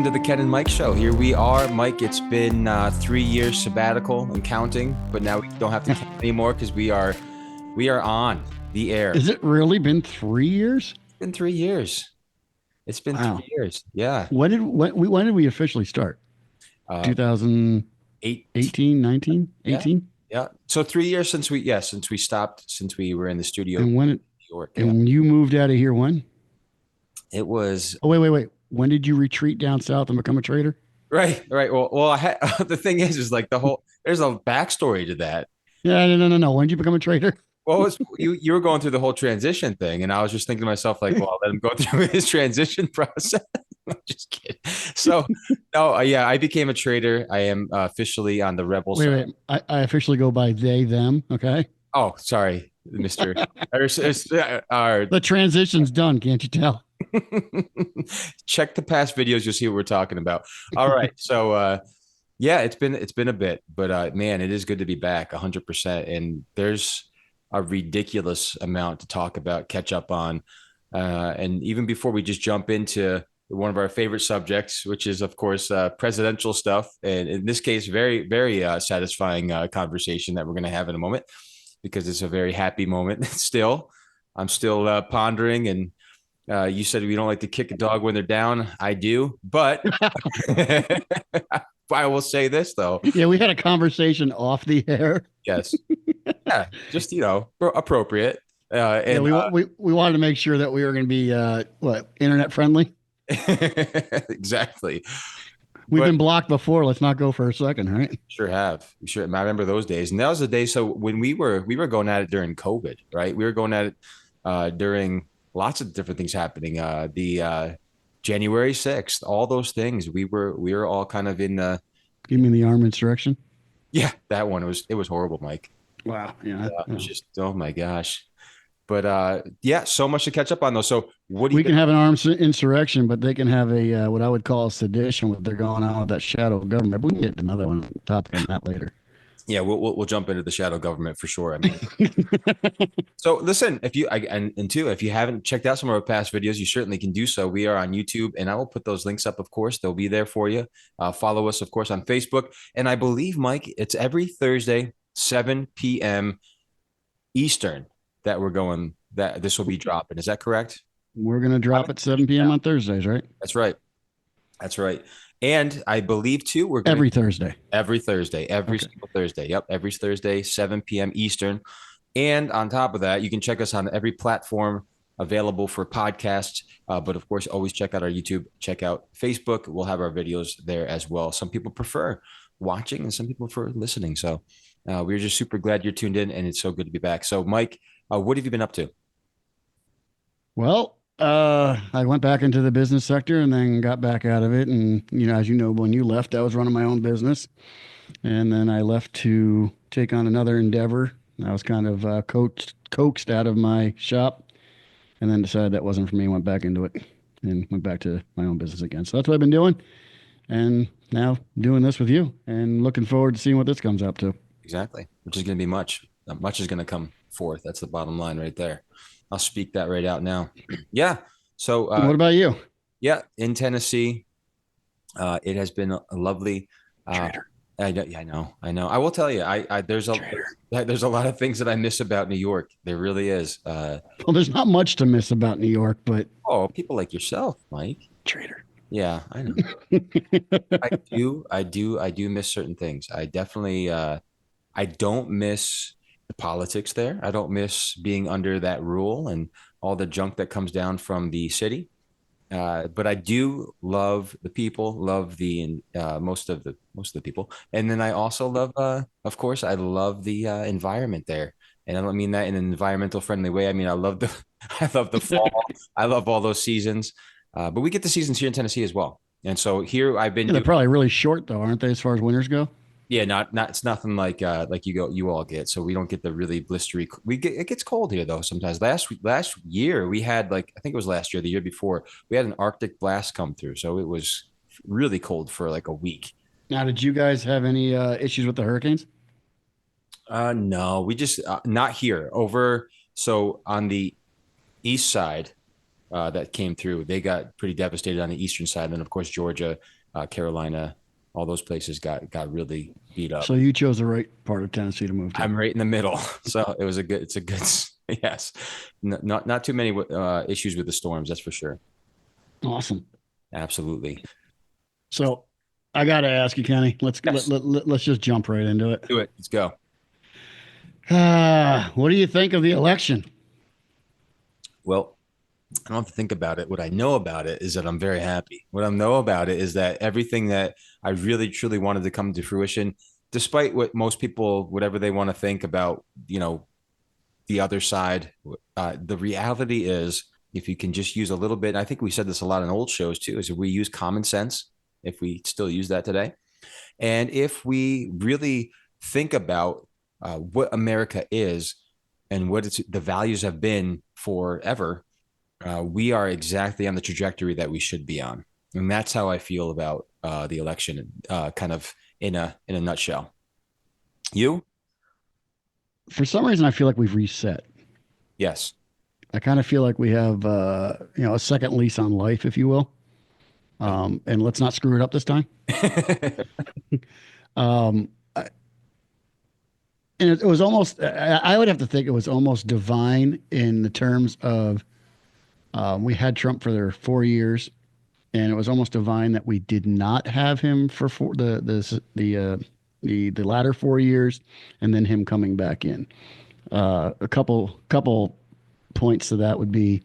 Welcome to the Ken and Mike Show. Here we are, Mike. It's been 3 years sabbatical and counting, but now we don't have to count anymore because we are on the air. Is it really been 3 years? It's been 3 years. It's been Wow. 3 years. Yeah. When did we officially start? 2018, 19, 18? Yeah. So 3 years since we stopped, since we were in the studio And when in New York. and you moved out of here when? It was Oh, wait. When did you retreat down south and become a trader? right. Well, I had, the thing is like there's a backstory to that. Yeah, no. When did you become a trader? Well, you were going through the whole transition thing, and I was just thinking to myself, like, well, I'll let him go through his transition process. I'm just kidding. So, no, yeah, I became a trader. I am officially on the Rebel side. Wait. I officially go by they, them. Okay. Oh, sorry, Mister. The transition's done. Can't you tell? Check the past videos. You'll see what we're talking about. All right. So, yeah, it's been a bit, but man, it is good to be back 100%. And there's a ridiculous amount to talk about, catch up on. And even before we just jump into one of our favorite subjects, which is, of course, presidential stuff. And in this case, very, very satisfying conversation that we're going to have in a moment, because it's a very happy moment still. I'm still pondering. And you said we don't like to kick a dog when they're down. I do. But I will say this, though. Yeah, we had a conversation off the air. Yes. Yeah, just appropriate. And we wanted to make sure that we were going to be internet friendly. Exactly. We've been blocked before. Let's not go for a second, right? Sure have. Sure. I remember those days, and that was the day. So when we were going at it during COVID, right? We were going at it during lots of different things happening. The January 6th, all those things. We were all kind of in. You mean the armed insurrection? Yeah, that one. It was horrible, Mike. Wow. Yeah. It was just, oh my gosh. But yeah, so much to catch up on though. So we can have an armed insurrection, but they can have a what I would call a sedition, what they're going on with that shadow government. But we can get another one topic on that later. Yeah, we'll jump into the shadow government for sure. I mean, so listen, if you haven't checked out some of our past videos, you certainly can do so. We are on YouTube, and I will put those links up. Of course, they'll be there for you. Follow us, of course, on Facebook, and I believe, Mike, it's every Thursday, 7 p.m. Eastern that this will be dropping. Is that correct? We're going to drop at 7 p.m. on Thursdays, right? That's right. And I believe too, we're every Thursday, every single Thursday. Yep. Every Thursday, 7 p.m. Eastern. And on top of that, you can check us on every platform available for podcasts. But of course, always check out our YouTube, check out Facebook. We'll have our videos there as well. Some people prefer watching and some people prefer listening. So we're just super glad you're tuned in, and it's so good to be back. So Mike, what have you been up to? Well, I went back into the business sector and then got back out of it. And, as you know, when you left, I was running my own business. And then I left to take on another endeavor. I was kind of coaxed out of my shop, and then decided that wasn't for me. Went back into it and went back to my own business again. So that's what I've been doing. And now doing this with you and looking forward to seeing what this comes up to. Exactly. Which is going to be much. Much is going to come forth. That's the bottom line right there. I'll speak that right out now. Yeah. So what about you? Yeah. In Tennessee, it has been a lovely, I know. I will tell you, there's a lot of things that I miss about New York. There really is. Well, there's not much to miss about New York, but people like yourself, Mike. Trader. Yeah, I know. I do miss certain things. I definitely, I don't miss the politics there. I don't miss being under that rule and all the junk that comes down from the city. But I do love the people, love the most of the people, and then I also love, of course, I love the environment there. And I don't mean that in an environmental friendly way. I mean I love the fall. I love all those seasons. But we get the seasons here in Tennessee as well. And so here I've been. They're probably really short though, aren't they, as far as winters go? Yeah, not it's nothing like you all get. So we don't get the really blistery. It gets cold here though sometimes. Last year we had I think it was last year, the year before, we had an Arctic blast come through. So it was really cold for like a week. Now, did you guys have any issues with the hurricanes? No, we just not here. Over so on the east side, that came through. They got pretty devastated on the eastern side, and then of course Georgia, Carolina, all those places got really beat up. So you chose the right part of Tennessee to move to. I'm right in the middle, so it's a good yes. Not too many issues with the storms, that's for sure. Awesome. Absolutely. So I got to ask you, Kenny. Yes. Let's just jump right into it. Do it. Let's go. What do you think of the election? Well, I don't have to think about it. What I know about it is that I'm very happy. What I know about it is that everything that I really truly wanted to come to fruition, despite what most people, whatever they want to think about, the other side, the reality is if you can just use a little bit, and I think we said this a lot in old shows too, is if we use common sense, if we still use that today, and if we really think about what America is and what the values have been forever, we are exactly on the trajectory that we should be on, and that's how I feel about the election, kind of in a nutshell. You? For some reason, I feel like we've reset. Yes. I kind of feel like we have, a second lease on life, if you will. And let's not screw it up this time. Um, I- and it was almost, I would have to think it was almost divine in the terms of we had Trump for their 4 years, and it was almost divine that we did not have him for the latter 4 years, and then him coming back in. A couple points to that would be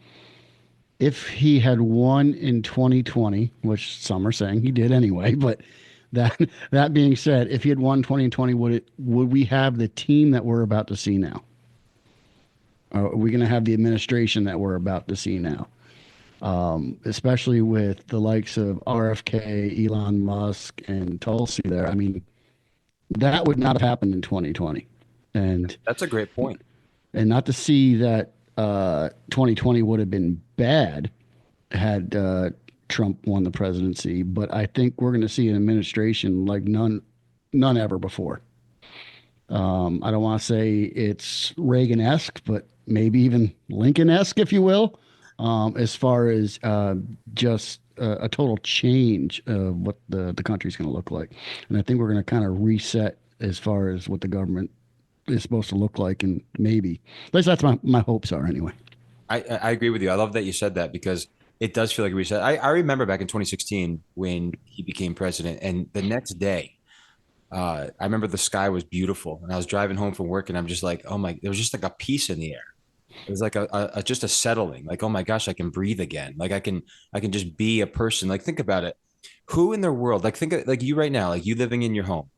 if he had won in 2020, which some are saying he did anyway, but that that being said, if he had won 2020, would we have the team that we're about to see now? Are we going to have the administration that we're about to see now? Especially with the likes of RFK, Elon Musk, and Tulsi there. I mean, that would not have happened in 2020. And That's a great point. not to see that 2020 would have been bad had Trump won the presidency, but I think we're going to see an administration like none ever before. I don't want to say it's Reagan-esque, but maybe even Lincoln-esque, if you will, as far as just a total change of what the country's going to look like. And I think we're going to kind of reset as far as what the government is supposed to look like, and maybe at least that's my hopes are anyway. I agree with you. I love that you said that because it does feel like a reset. I remember back in 2016 when he became president, and the next day, I remember the sky was beautiful, and I was driving home from work, and I'm just like, oh my, there was just like a peace in the air. It was like just a settling, like, oh my gosh, I can breathe again. Like I can just be a person. Like think about it. Who in the world, like think of, like you right now, like you living in your home.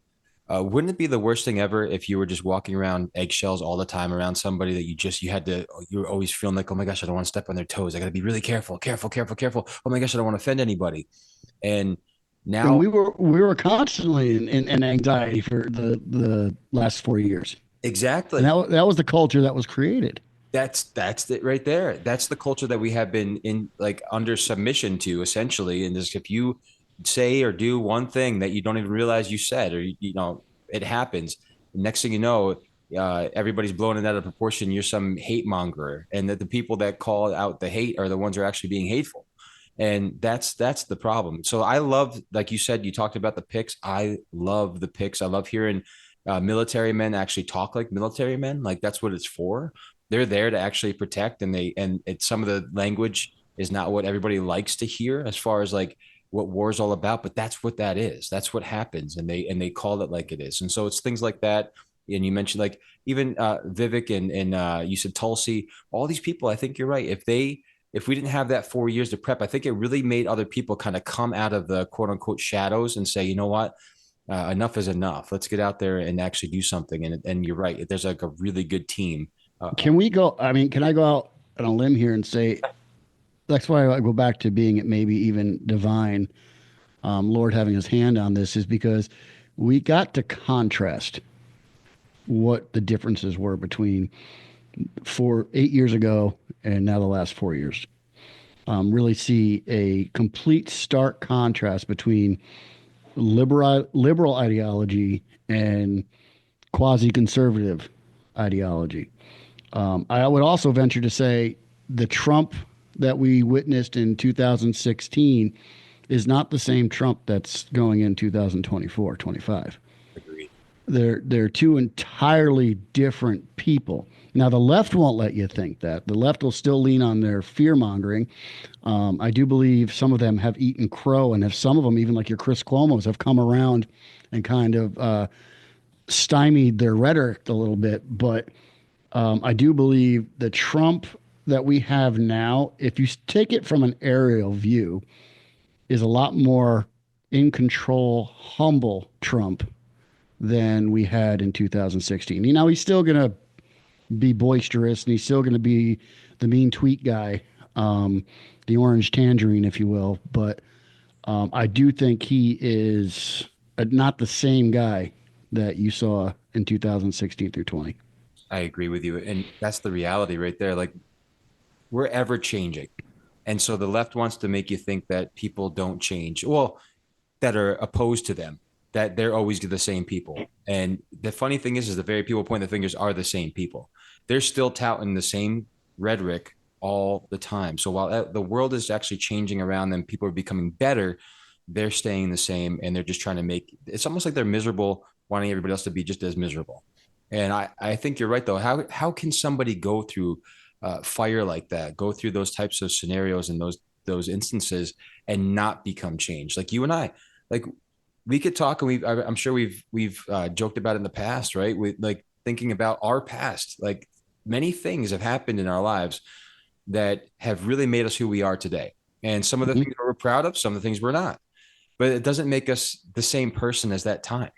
Wouldn't it be the worst thing ever if you were just walking around eggshells all the time around somebody that you were always feeling like, oh my gosh, I don't want to step on their toes. I got to be really careful, careful, careful, careful. Oh my gosh, I don't want to offend anybody. And And now, we were constantly in anxiety for the last 4 years, and exactly. that was the culture that was created. That's it right there. That's the culture that we have been in, like under submission to, essentially. And just if you say or do one thing that you don't even realize you said, or it happens. Next thing you know, everybody's blowing it out of proportion. You're some hate monger, and that the people that call out the hate are the ones who are actually being hateful. And that's the problem. So I love, like you said, you talked about the picks. I love the picks. I love hearing military men actually talk like military men. Like that's what it's for. They're there to actually protect, and it's some of the language is not what everybody likes to hear as far as like what war is all about, but that's what that is. That's what happens, and they call it like it is. And so it's things like that. And you mentioned like even Vivek and you said Tulsi, all these people. I think you're right. If we didn't have that 4 years to prep, I think it really made other people kind of come out of the quote unquote shadows and say, you know what, enough is enough. Let's get out there and actually do something. And you're right. There's like a really good team. Can we go? I mean, can I go out on a limb here and say that's why I go back to being it maybe even divine, Lord having His hand on this is because we got to contrast what the differences were between 8 years ago and now the last 4 years. Really see a complete stark contrast between liberal ideology and quasi conservative ideology. I would also venture to say the Trump that we witnessed in 2016 is not the same Trump that's going in 2024, 25. Agreed. They're two entirely different people. Now the left won't let you think that. The left will still lean on their fear mongering. I do believe some of them have eaten crow, and if some of them, even like your Chris Cuomo's, have come around and kind of stymied their rhetoric a little bit. But I do believe the Trump that we have now, if you take it from an aerial view, is a lot more in control, humble Trump than we had in 2016. You know, he's still going to be boisterous and he's still going to be the mean tweet guy, the orange tangerine, if you will. But I do think he is not the same guy that you saw in 2016 through 20. I agree with you. And that's the reality right there. Like we're ever changing. And so the left wants to make you think that people don't change. Well, that are opposed to them, that they're always the same people. And the funny thing is the very people pointing the fingers are the same people. They're still touting the same rhetoric all the time. So while the world is actually changing around them, people are becoming better, they're staying the same and they're just trying to make it's almost like they're miserable, wanting everybody else to be just as miserable. And I think you're right though. How can somebody go through fire like that, go through those types of scenarios and those instances and not become changed? Like you and I, like we could talk and I'm sure we've joked about it in the past, right? We like thinking about our past, like many things have happened in our lives that have really made us who we are today. And some of the Mm-hmm. things we're proud of, some of the things we're not, but it doesn't make us the same person as that time.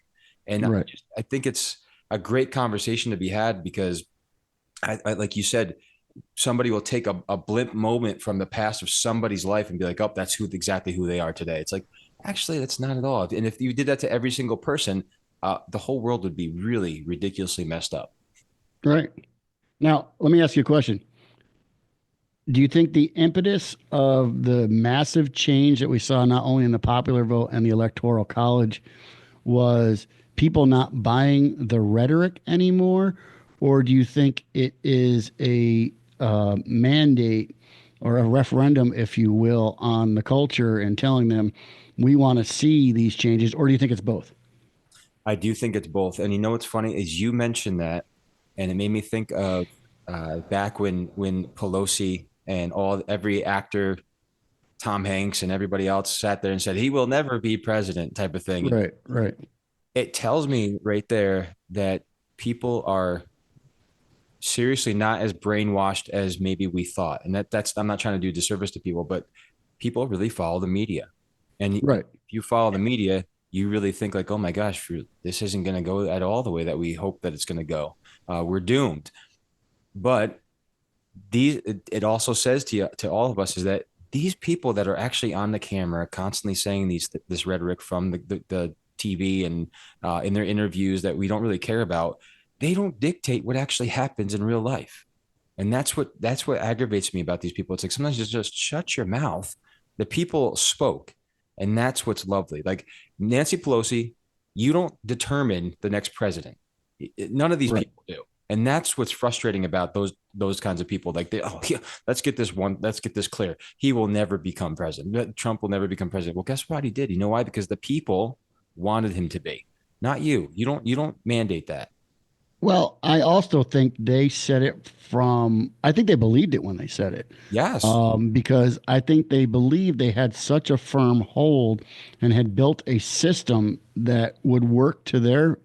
And Right. I think it's a great conversation to be had because like you said, somebody will take a blimp moment from the past of somebody's life and be like, oh, that's exactly who they are today. It's like, actually, that's not at all. And if you did that to every single person, the whole world would be really ridiculously messed up. Right. Now, let me ask you a question. Do you think the impetus of the massive change that we saw not only in the popular vote and the electoral college was people not buying the rhetoric anymore? Or do you think it is a mandate or a referendum, if you will, on the culture and telling them we want to see these changes? Or do you think it's both? I do think it's both. And you know what's funny is you mentioned that, and it made me think of back when Pelosi and every actor, Tom Hanks and everybody else sat there and said he will never be president, type of thing. And Right, right, it tells me right there that people are seriously not as brainwashed as maybe we thought. And that's I'm not trying to do disservice to people, but people really follow the media. And if right. you follow the media, you really think like, oh my gosh, this isn't going to go at all the way that we hope that it's going to go. We're doomed. But it also says to all of us is that these people that are actually on the camera constantly saying this rhetoric from the TV and in their interviews that we don't really care about, they don't dictate what actually happens in real life. And that's what aggravates me about these people. It's like sometimes just shut your mouth. The people spoke, and that's what's lovely. Like Nancy Pelosi, you don't determine the next president. None of these Right. people do, and that's what's frustrating about those kinds of people. Like oh yeah, let's get this clear. He will never become president. Trump will never become president. Well, guess what? He did. You know why? Because the people wanted him to be, not you. You don't mandate that. Well, I also think they said it from, I think they believed it when they said it. Yes, Because I think they believed they had such a firm hold and had built a system that would work to their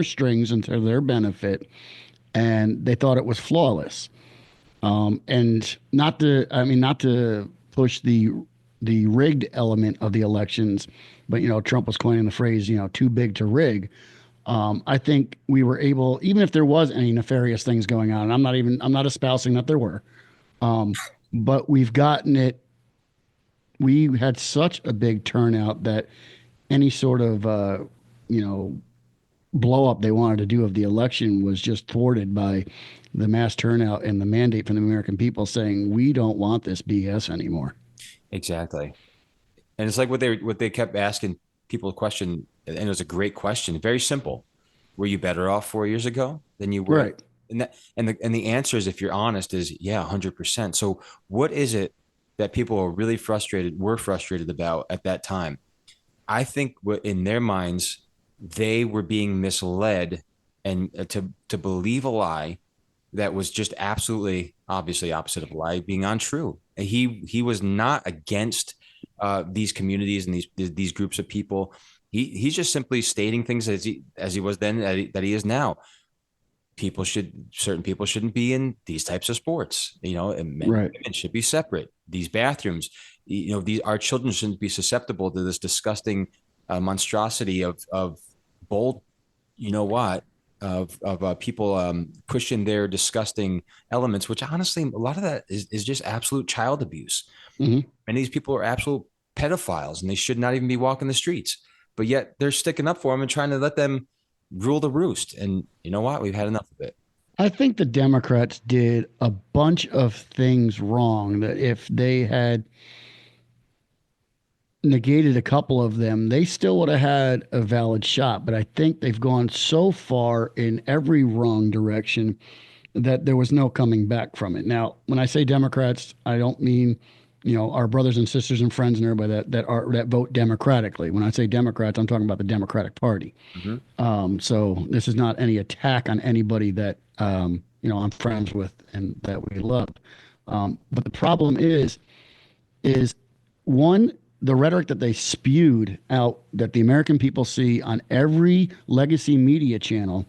strings and to their benefit, and they thought it was flawless. And not to push the rigged element of the elections, but Trump was coining the phrase, too big to rig. I think we were able, even if there was any nefarious things going on, and I'm not espousing that there were, but we've gotten it. We had such a big turnout that any sort of, you know, blow up they wanted to do of the election was just thwarted by the mass turnout and the mandate from the American people saying, we don't want this BS anymore. exactly. And it's like what they kept asking people a question, and it was a great question. Very simple. Were you better off 4 years ago than you were Right. And the answer is, if you're honest, is yeah, 100%. So what is it that people are really were frustrated about at that time? I think in their minds, they were being misled and to believe a lie that was just absolutely obviously opposite of a lie, being untrue. And he was not against these communities and these groups of people. He's just simply stating things as he was then, that he is now. Certain people shouldn't be in these types of sports, and men and Right. women should be separate. These bathrooms, these our children shouldn't be susceptible to this disgusting monstrosity of bold, you know what, of people pushing their disgusting elements, which honestly, a lot of that is just absolute child abuse. Hmm. And these people are absolute pedophiles, and they should not even be walking the streets. But yet they're sticking up for them and trying to let them rule the roost. And you know what? We've had enough of it. I think the Democrats did a bunch of things wrong that if they had negated a couple of them, they still would have had a valid shot. But I think they've gone so far in every wrong direction that there was no coming back from it. Now, when I say Democrats, I don't mean, our brothers and sisters and friends and everybody that vote democratically. When I say Democrats, I'm talking about the Democratic Party. Mm-hmm. So this is not any attack on anybody that I'm friends with and that we love. But the problem is one, the rhetoric that they spewed out that the American people see on every legacy media channel.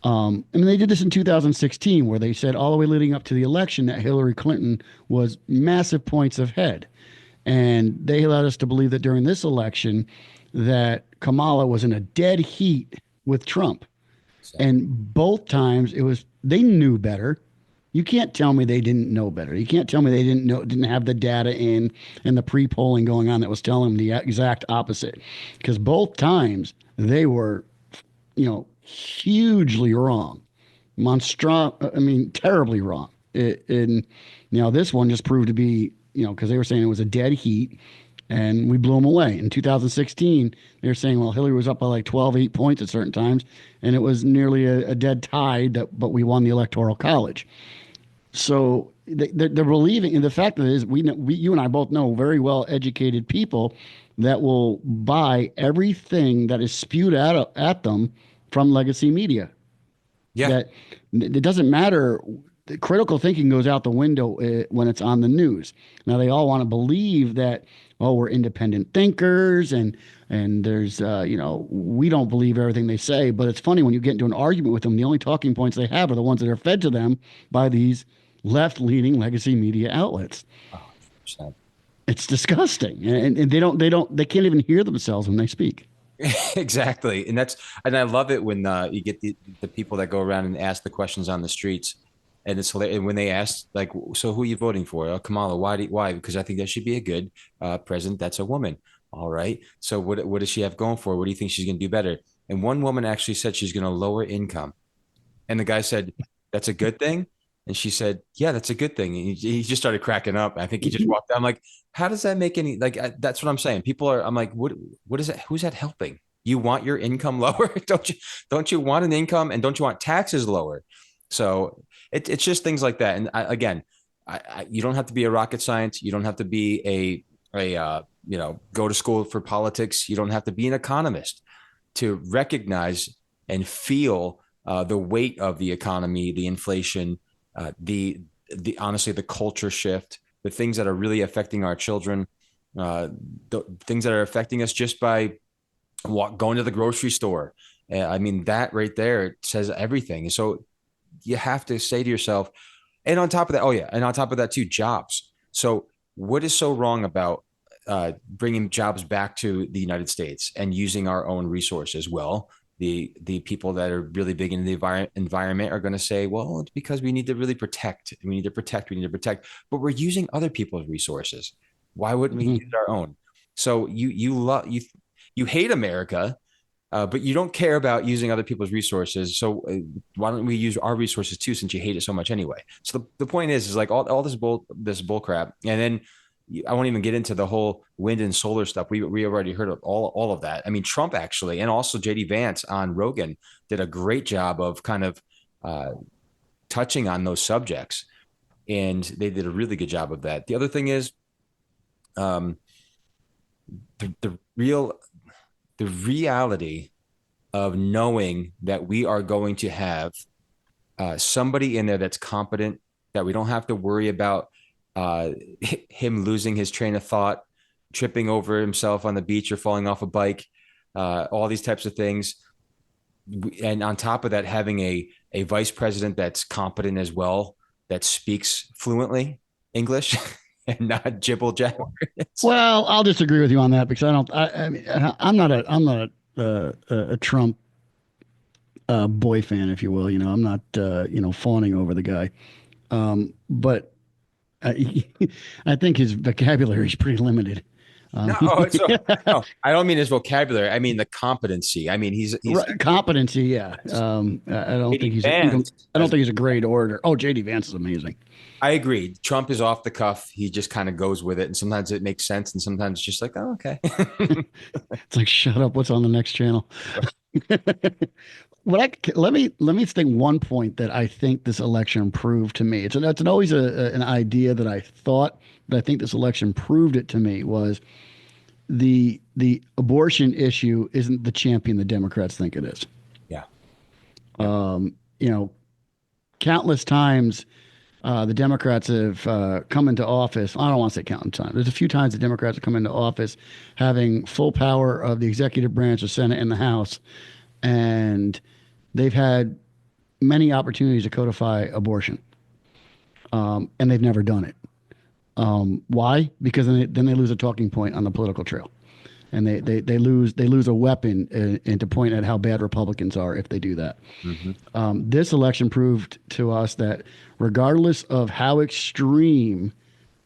I mean, they did this in 2016, where they said all the way leading up to the election that Hillary Clinton was massive points ahead. And they allowed us to believe that during this election that Kamala was in a dead heat with Trump. And both times they knew better. You can't tell me they didn't know better. You can't tell me they didn't have the data in and the pre-polling going on that was telling them the exact opposite. Because both times they were, hugely wrong. I mean, terribly wrong. And this one just proved to be, because they were saying it was a dead heat and we blew them away. In 2016, they were saying, well, Hillary was up by like 12, 8 points at certain times, and it was nearly a dead tie, but we won the Electoral College. So they're believing, and the fact of it is, you and I both know very well educated people that will buy everything that is spewed at them from legacy media. Yeah. That it doesn't matter. Critical thinking goes out the window when it's on the news. Now they all want to believe that, oh, we're independent thinkers and there's we don't believe everything they say. But it's funny when you get into an argument with them, the only talking points they have are the ones that are fed to them by these left-leaning legacy media outlets. 100%. It's disgusting, and they can't even hear themselves when they speak. Exactly. And I love it when you get the people that go around and ask the questions on the streets. And it's hilarious. And when they ask, like, so who are you voting for? Oh, Kamala. Why? Because I think that should be a good president. That's a woman. All right. So what does she have going for her? What do you think she's going to do better? And one woman actually said she's going to lower income. And the guy said, that's a good thing. And she said, yeah, that's a good thing. And he just started cracking up. I think he just walked out. I'm like, how does that make any, like, that's what I'm saying. I'm like, what is that? Who's that helping? You want your income lower? Don't you want an income, and don't you want taxes lower? So it's just things like that. And again, you don't have to be a rocket science. You don't have to be go to school for politics. You don't have to be an economist to recognize and feel the weight of the economy, the inflation, the honestly the culture shift, the things that are really affecting our children, the things that are affecting us just by going to the grocery store. I mean, that right there says everything. So you have to say to yourself, and on top of that, oh yeah, and on top of that too, jobs. So what is so wrong about bringing jobs back to the United States and using our own resources? Well, the people that are really big in the environment are going to say, well, it's because we need to really protect. We need to protect. We need to protect. But we're using other people's resources. Why wouldn't we use our own? So you hate America, but you don't care about using other people's resources. So why don't we use our resources too, since you hate it so much anyway? So the point is like all this bull crap. And then I won't even get into the whole wind and solar stuff. We already heard of all of that. I mean, Trump actually, and also JD Vance on Rogan did a great job of kind of touching on those subjects, and they did a really good job of that. The other thing is, um, the the reality of knowing that we are going to have somebody in there that's competent, that we don't have to worry about uh, him losing his train of thought, tripping over himself on the beach or falling off a bike, all these types of things. And on top of that, having a vice president that's competent as well, that speaks fluently English and not jibble jabber. Well, I'll disagree with you on that because I don't. I mean, I'm not a Trump boy fan, if you will. I'm not fawning over the guy. But I, I think his vocabulary is pretty limited. No, no, I don't mean his vocabulary. I mean the competency. I mean he's Right, competency, yeah. I don't think JD he's a, you know, Vance. I don't think he's a great orator. Oh, JD Vance is amazing. I agree. Trump is off the cuff. He just kind of goes with it, and sometimes it makes sense, and sometimes it's just like, oh, okay. It's like, shut up. What's on the next channel? Let me think one point that I think this election proved to me. It's always an idea that I thought, but I think this election proved it to me was the abortion issue isn't the champion the Democrats think it is. Yeah. Yep. Um, you know, countless times the Democrats have come into office. I don't want to say countless times. There's a few times the Democrats have come into office having full power of the executive branch, the Senate, and the House, and they've had many opportunities to codify abortion, and they've never done it. Why? Because then they lose a talking point on the political trail, and they lose a weapon and to point at how bad Republicans are if they do that. This election proved to us that regardless of how extreme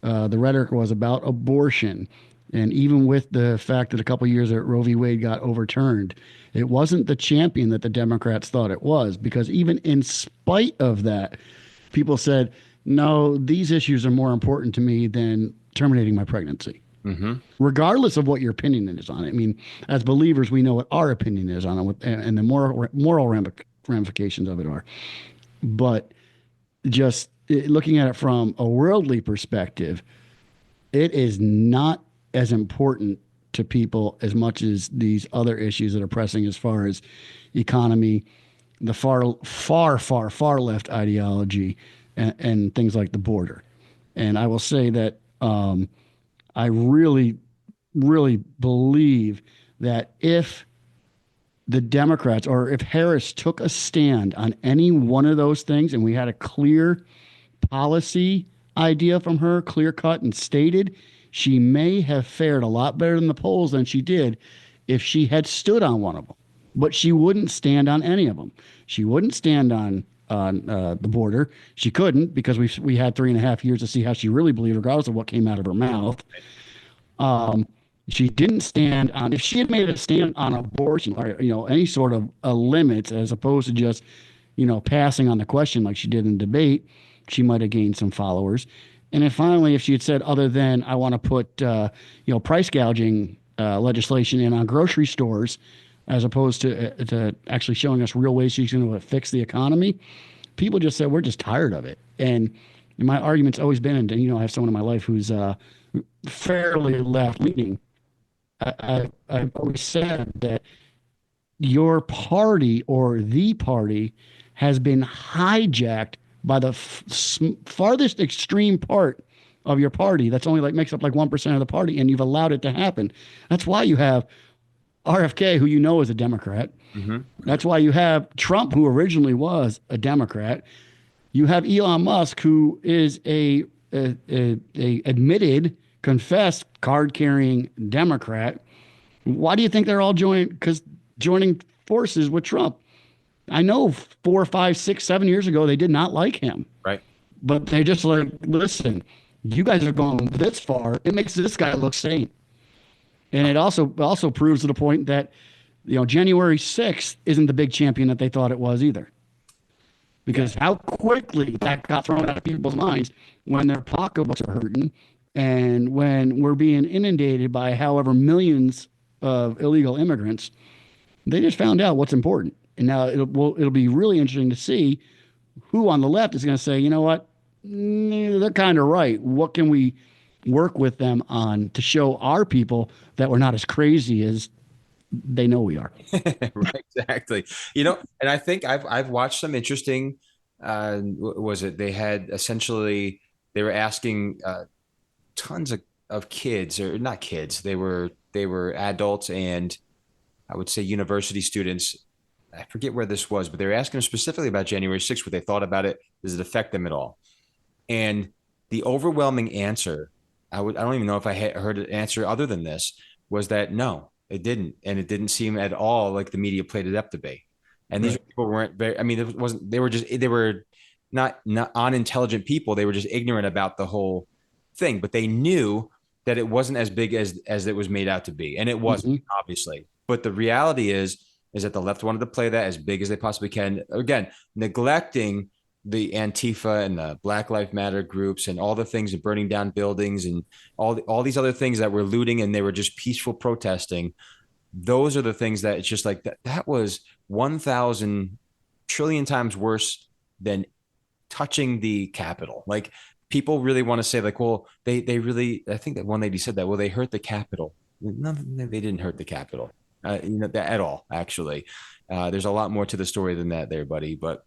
the rhetoric was about abortion, and even with the fact that a couple of years that Roe v. Wade got overturned, it wasn't the champion that the Democrats thought it was, because even in spite of that, people said, no, these issues are more important to me than terminating my pregnancy. Regardless of what your opinion is on it. I mean, as believers, we know what our opinion is on it and the moral ramifications of it are. But just looking at it from a worldly perspective, it is not as important to people as much as these other issues that are pressing as far as economy, the far left ideology, and things like the border. And I will say that I really, really believe that if the Democrats or if Harris took a stand on any one of those things and we had a clear policy idea from her, clear cut and stated, she may have fared a lot better in the polls than she did if she had stood on one of them. But she wouldn't stand on any of them. She wouldn't stand on the border. She couldn't, because we had 3.5 years to see how she really believed, regardless of what came out of her mouth. She didn't stand on. If she had made a stand on abortion or any sort of a limit, as opposed to just passing on the question like she did in debate, she might have gained some followers. And then finally, if she had said, other than I want to put price gouging legislation in on grocery stores, as opposed to actually showing us real ways she's going to fix the economy, people just said, we're just tired of it. And my argument's always been, and I have someone in my life who's fairly left-leaning. I've always said that your party or the party has been hijacked by the farthest extreme part of your party. That's only makes up 1% of the party, and you've allowed it to happen. That's why you have RFK, who is a Democrat. That's why you have Trump, who originally was a Democrat. You have Elon Musk, who is a admitted, confessed, card-carrying Democrat. Why do you think they're all joining forces with Trump? I know 4, 5, 6, 7 years ago they did not like him. Right. But they just listen, you guys are going this far. It makes this guy look sane. And it also proves to the point that, January 6th isn't the big champion that they thought it was either. Because how quickly that got thrown out of people's minds when their pocketbooks are hurting and when we're being inundated by however millions of illegal immigrants, they just found out what's important. And now it'll be really interesting to see who on the left is going to say, you know what? They're kind of right. What can we work with them on to show our people that we're not as crazy as they know we are? Right, exactly. And I think I've watched some interesting. Was it they had essentially they were asking tons of kids, or not kids. They were adults, and I would say university students. I forget where this was, but they were asking them specifically about January 6th, what they thought about it. Does it affect them at all? And the overwhelming answer, I don't even know if I had heard an answer other than this, was that no, it didn't, and it didn't seem at all like the media played it up to be. And these Right. people weren't very. I mean, it wasn't. They were not unintelligent people. They were just ignorant about the whole thing, but they knew that it wasn't as big as it was made out to be, and it wasn't, Mm-hmm. obviously. But the reality is that the left wanted to play that as big as they possibly can. Again, neglecting the Antifa and the Black Lives Matter groups and all the things and burning down buildings and all these other things that were looting and they were just peaceful protesting. Those are the things that it's just like that was 1,000 trillion times worse than touching the Capitol. Like people really want to say like, well, they really, I think that one lady said that, well, they hurt the Capitol. No, they didn't hurt the Capitol, that at all, actually. There's a lot more to the story than that there, buddy. But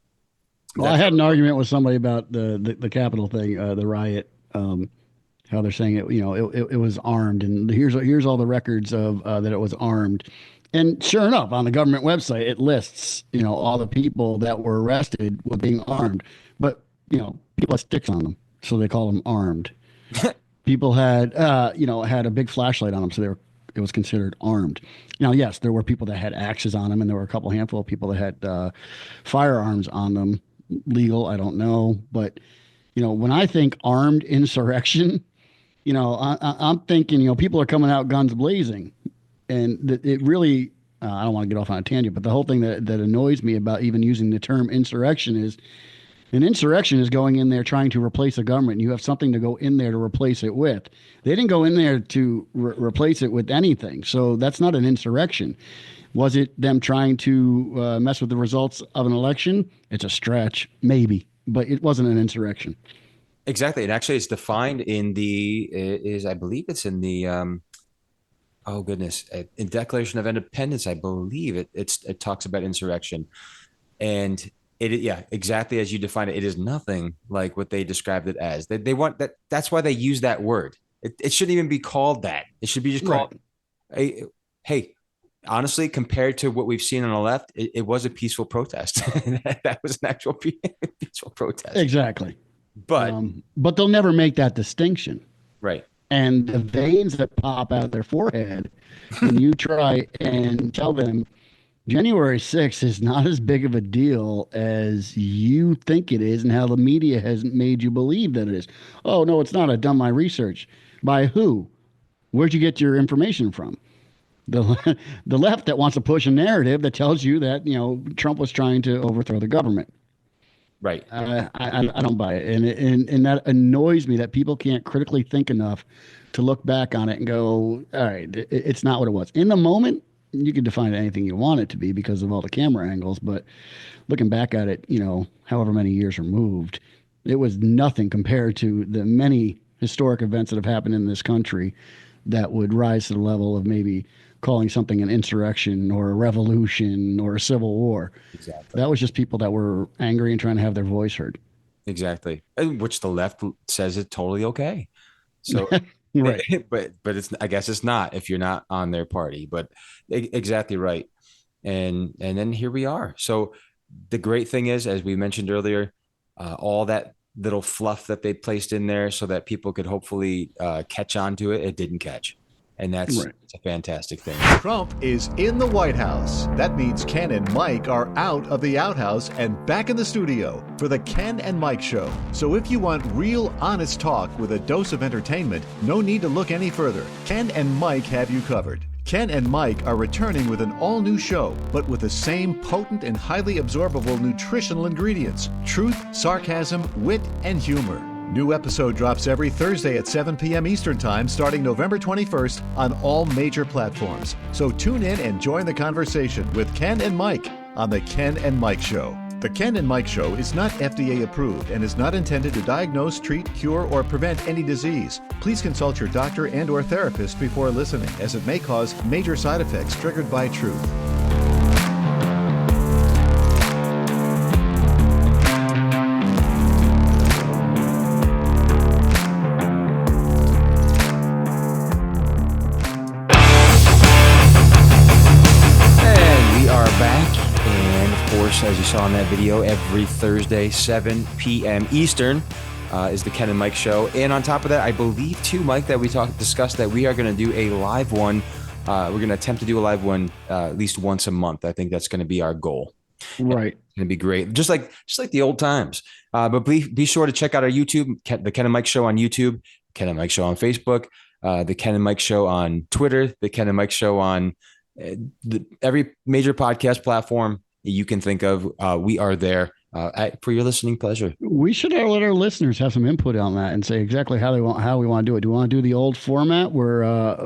Well, I that's had an argument with somebody about the Capitol thing, the riot. How they're saying it, it was armed, and here's all the records of that it was armed. And sure enough, on the government website, it lists, all the people that were arrested were being armed. But, people had sticks on them, so they call them armed. People had a big flashlight on them, so it was considered armed. Now, yes, there were people that had axes on them, and there were a handful of people that had firearms on them. Legal, I don't know, but when I think armed insurrection, I'm thinking, people are coming out guns blazing, and it really. I don't want to get off on a tangent, but the whole thing that annoys me about even using the term insurrection is an insurrection is going in there trying to replace a government. You have something to go in there to replace it with. They didn't go in there to replace it with anything. So that's not an insurrection. Was it them trying to mess with the results of an election? It's a stretch, maybe, but it wasn't an insurrection. exactly. And actually, it's defined in I believe it's in the, oh goodness, in Declaration of Independence, I believe it talks about insurrection. And yeah, exactly as you define it, it is nothing like what they described it as. They want that. That's why they use that word. It shouldn't even be called that. It should be just Right. called, hey, honestly, compared to what we've seen on the left, it was a peaceful protest. That was an actual peaceful protest. Exactly. But But they'll never make that distinction. right, And the veins that pop out of their forehead when you try and tell them January 6th is not as big of a deal as you think it is and how the media has made you believe that it is. Oh, no, it's not. I've done my research. By who? Where'd you get your information from? The, the left that wants to push a narrative that tells you that, Trump was trying to overthrow the government. right. I don't buy it. And that annoys me that people can't critically think enough to look back on it and go, all right, it's not what it was. In the moment, you can define it anything you want it to be because of all the camera angles. But looking back at it, however many years removed, it was nothing compared to the many historic events that have happened in this country that would rise to the level of maybe calling something an insurrection or a revolution or a civil war. Exactly. That was just people that were angry and trying to have their voice heard. Exactly. And which the left says is totally okay. So, Right. but it's, I guess it's not if you're not on their party, but exactly right. And then here we are. So the great thing is, as we mentioned earlier, all that little fluff that they placed in there so that people could hopefully catch on to it, it didn't catch. And that's Right. it's a fantastic thing. Trump is in the White House. That means Ken and Mike are out of the outhouse and back in the studio for the Ken and Mike Show. So if you want real, honest talk with a dose of entertainment, no need to look any further. Ken and Mike have you covered. Ken and Mike are returning with an all-new show, but with the same potent and highly absorbable nutritional ingredients: truth, sarcasm, wit, and humor. New episode drops every Thursday at 7 p.m. Eastern Time starting November 21st on all major platforms. So tune in and join the conversation with Ken and Mike on The Ken and Mike Show. The Ken and Mike Show is not FDA approved and is not intended to diagnose, treat, cure, or prevent any disease. Please consult your doctor and/or therapist before listening, as it may cause major side effects triggered by truth. As you saw in that video, every Thursday, 7 p.m. Eastern, is the Ken and Mike Show. And on top of that, I believe too, Mike, that we discussed that we are going to do a live one. We're going to attempt to do a live one at least once a month. I think that's going to be our goal. Right. It's going to be great. Just like the old times. But be sure to check out our YouTube, the Ken and Mike Show on YouTube, Ken and Mike Show on Facebook, the Ken and Mike Show on Twitter, the Ken and Mike Show on every major podcast platform you can think of. We are there for your listening pleasure. We should let our listeners have some input on that and say exactly how we want to do it. Do we want to do the old format where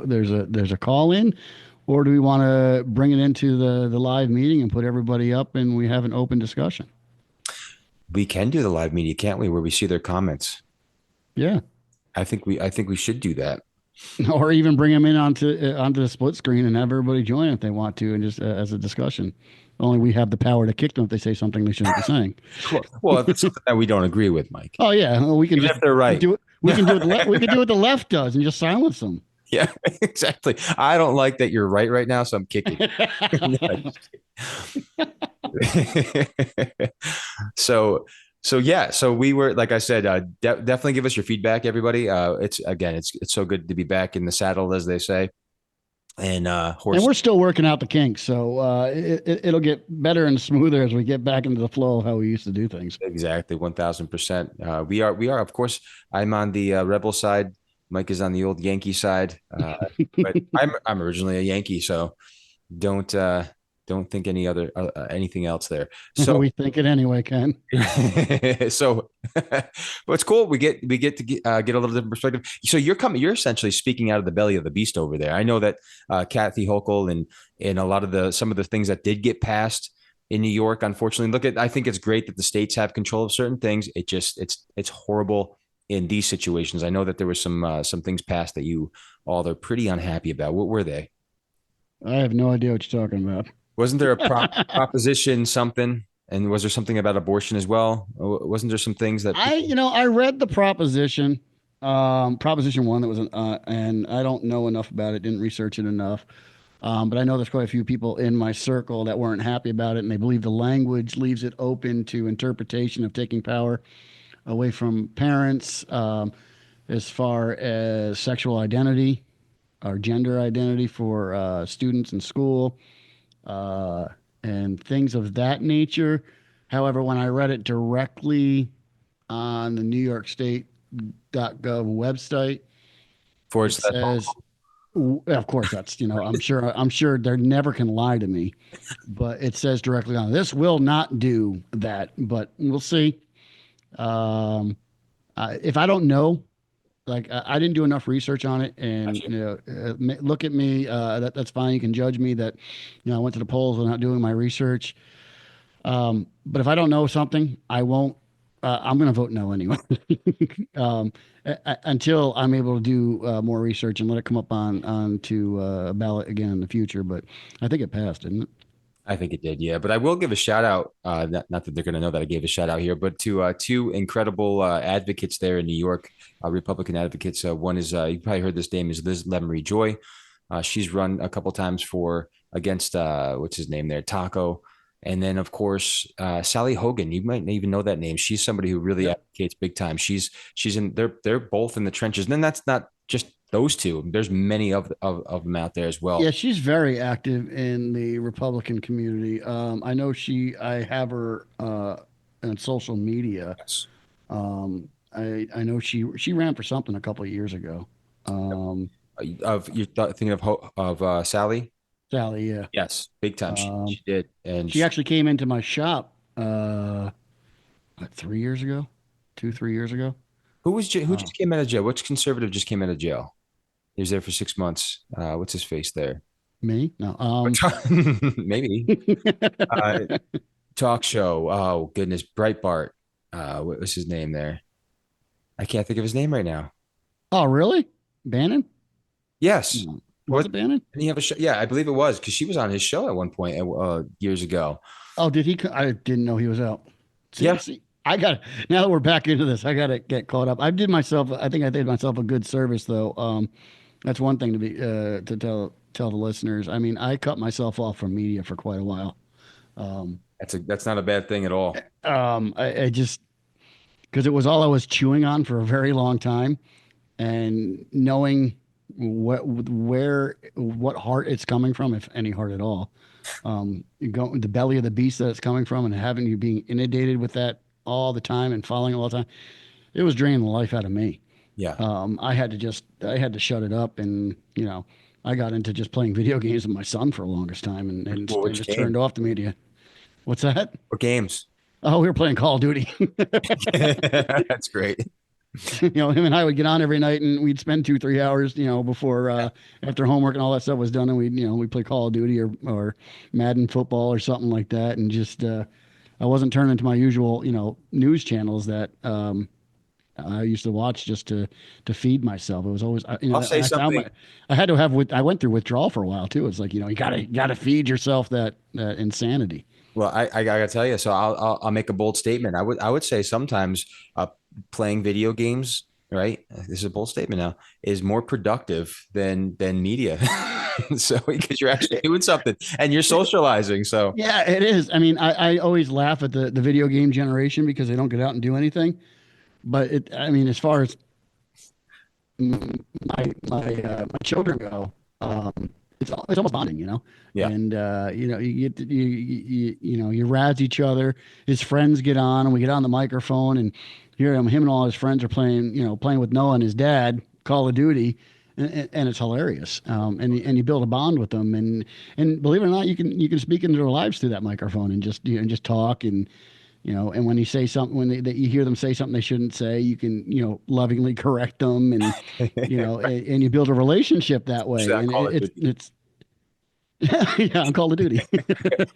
there's a call in, or do we want to bring it into the live meeting and put everybody up and we have an open discussion? We can do the live meeting, can't we? Where we see their comments. Yeah, I think we should do that. Or even bring them in onto the split screen and have everybody join if they want to, and just as a discussion. Only we have the power to kick them if they say something they shouldn't be saying. Well, that's something that we don't agree with, Mike. Oh yeah, well, we can. Even if they're right, we can do what the left does and just silence them. Yeah, exactly. I don't like that you're right now, so I'm kicking. So yeah. So we were, like I said, definitely give us your feedback, everybody. It's so good to be back in the saddle, as they say. And and we're still working out the kinks, so it'll get better and smoother as we get back into the flow of how we used to do things. Exactly, 1000%. We are, of course. I'm on the Rebel side. Mike is on the old Yankee side, but I'm originally a Yankee, so don't think anything else there. So we think it anyway, Ken. So, but it's cool. We get to get a little different perspective. So you're essentially speaking out of the belly of the beast over there. I know that Kathy Hochul and a lot of some of the things that did get passed in New York, unfortunately, I think it's great that the states have control of certain things. It's horrible in these situations. I know that there were some things passed that you all are pretty unhappy about. What were they? I have no idea what you're talking about. Wasn't there a proposition something? And was there something about abortion as well? Wasn't there some things that I read the proposition, proposition 1 that was, and I don't know enough about it. Didn't research it enough. But I know there's quite a few people in my circle that weren't happy about it. And they believe the language leaves it open to interpretation of taking power away from parents, as far as sexual identity or gender identity for students in school. And things of that nature. However, when I read it directly on the New York State.gov website, it says, of course, that's, I'm sure they never can lie to me, but it says directly on this will not do that, but we'll see. If I don't know, I didn't do enough research on it, and look at me. That's fine. You can judge me that, I went to the polls without doing my research. But if I don't know something, I won't. I'm going to vote no anyway, until I'm able to do more research and let it come up onto a ballot again in the future. But I think it passed, didn't it? I think it did, yeah. But I will give a shout out, not that they're going to know that I gave a shout out here, but to two incredible advocates there in New York, Republican advocates. One is, you probably heard this name, is Liz Lemery Joy. She's run a couple times against what's his name there, Taco. And then, of course, Sally Hogan. You might not even know that name. She's somebody who really advocates big time. She's in. They're both in the trenches. And then that's not just those two. There's many of them out there as well. Yeah, she's very active in the Republican community. I know I have her on social media. Yes. I know she ran for something a couple of years ago. You're thinking of Sally? Sally, yeah. Yes, big time. She did, and she actually came into my shop 3 years ago, 3 years ago. Who just came out of jail? Which conservative just came out of jail? He was there for 6 months. What's his face there? Me? No. Maybe. talk show. Oh goodness, Breitbart. What was his name there? I can't think of his name right now. Oh, really? Bannon? Yes. No. Was What it Bannon? did he have a show? Yeah, I believe it was because she was on his show at one point years ago. Oh, did he? I didn't know he was out. Yeah, See, I got now that we're back into this, I got to get caught up. I think I did myself a good service though. That's one thing to tell the listeners. I mean, I cut myself off from media for quite a while. that's not a bad thing at all. I just because it was all I was chewing on for a very long time, and knowing what heart it's coming from, if any heart at all. You go the belly of the beast that it's coming from, and having you being inundated with that all the time and following it all the time, it was draining the life out of me. Yeah. I had to shut it up, and I got into just playing video games with my son for the longest time, and Which just game? turned off the media. What's that? What games? Oh, we were playing Call of Duty. That's great. Him and I would get on every night, and we'd spend 2, 3 hours, before after homework and all that stuff was done, and we'd play Call of Duty or Madden football or something like that, and just I wasn't turning to my usual news channels that I used to watch just to feed myself. It was always I'll say something. I had to have I went through withdrawal for a while too. It's like you gotta feed yourself that insanity. Well, I gotta tell you. So I'll make a bold statement. I would say sometimes playing video games, right? This is a bold statement now, is more productive than media. So because you're actually doing something and you're socializing. So Yeah, it is. I mean, I always laugh at the video game generation because they don't get out and do anything. But I mean, as far as my children go, it's almost bonding. yeah, And you get you razz each other. His friends get on, and we get on the microphone, and here him and all his friends are playing with Noah and his dad Call of Duty, and it's hilarious. And you build a bond with them, and believe it or not, you can speak into their lives through that microphone and just talk and when you say something, you hear them say something they shouldn't say, you can, lovingly correct them, and you build a relationship that way. And it's yeah, on Call of Duty.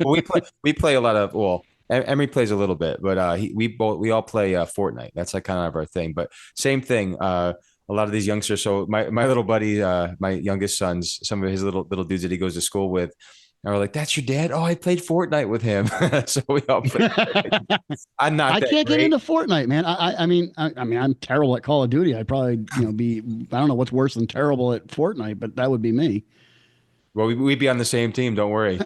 well, we play a lot of Emery plays a little bit, but we all play Fortnite. That's like kind of our thing. But same thing. A lot of these youngsters. So my little buddy, my youngest sons, some of his little dudes that he goes to school with. And we're like, that's your dad? Oh, I played Fortnite with him. So we all played. I'm not. I that can't great. get into Fortnite, man. I mean, I'm terrible at Call of Duty. I'd probably, be. I don't know what's worse than terrible at Fortnite, but that would be me. Well, we'd be on the same team. Don't worry.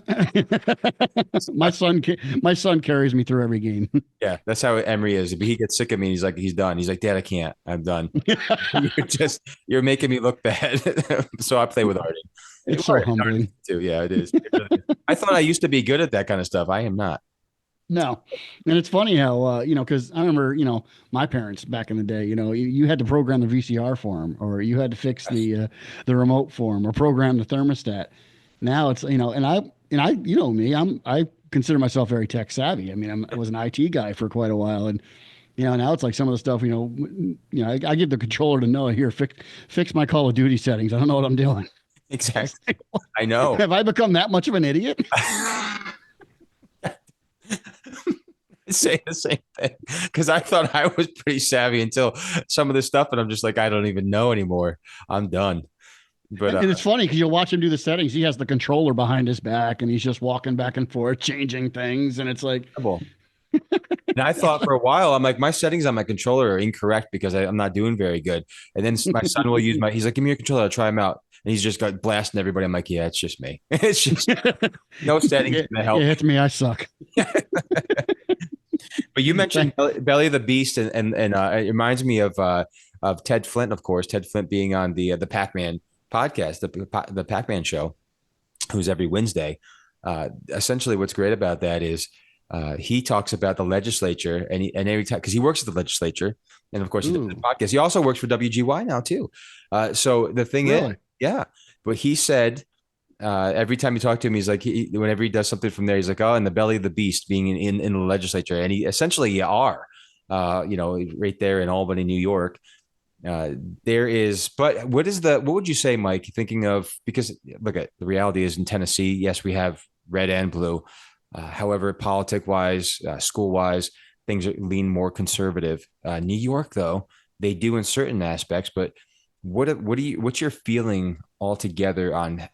my son carries me through every game. Yeah, that's how Emery is. But he gets sick of me. He's like, he's done. He's like, Dad, I can't. I'm done. You're making me look bad. So I play with Arden. It's so humbling too. Yeah, it is. I thought I used to be good at that kind of stuff. I am not. No, and it's funny how because I remember my parents back in the day. You had to program the VCR for them, or you had to fix the remote for them, or program the thermostat. Now it's and I me, I consider myself very tech savvy. I mean, I was an IT guy for quite a while, and now it's like some of the stuff I give the controller to Noah here, fix my Call of Duty settings. I don't know what I'm doing. Exactly. I know. Have I become that much of an idiot? Say the same thing because I thought I was pretty savvy until some of this stuff, and I'm just like, I don't even know anymore. I'm done. But and it's funny because you'll watch him do the settings. He has the controller behind his back, and he's just walking back and forth, changing things, and it's like. And I thought for a while, I'm like, my settings on my controller are incorrect because I'm not doing very good. And then my son will use he's like, give me your controller, I'll try him out. And he's just got blasting everybody. I'm like, yeah, it's just me. It's just no settings to help. Yeah, it's me. I suck. But you mentioned Belly of the Beast, and it reminds me of Ted Flint, of course. Ted Flint being on the Pac-Man podcast, the Pac-Man show, who's every Wednesday. Essentially, what's great about that is he talks about the legislature, and every time because he works at the legislature, and of course he does the podcast. He also works for WGY now too. So the thing is, yeah. But he said every time you talk to him, he's like, whenever he does something from there, he's like, oh, in the belly of the beast, being in the legislature, and he essentially right there in Albany, New York. There is, but what would you say, Mike? Thinking of because look at the reality is in Tennessee, yes, we have red and blue. However, politic-wise, school-wise, things lean more conservative. New York, though, they do in certain aspects. But what's your feeling altogether on?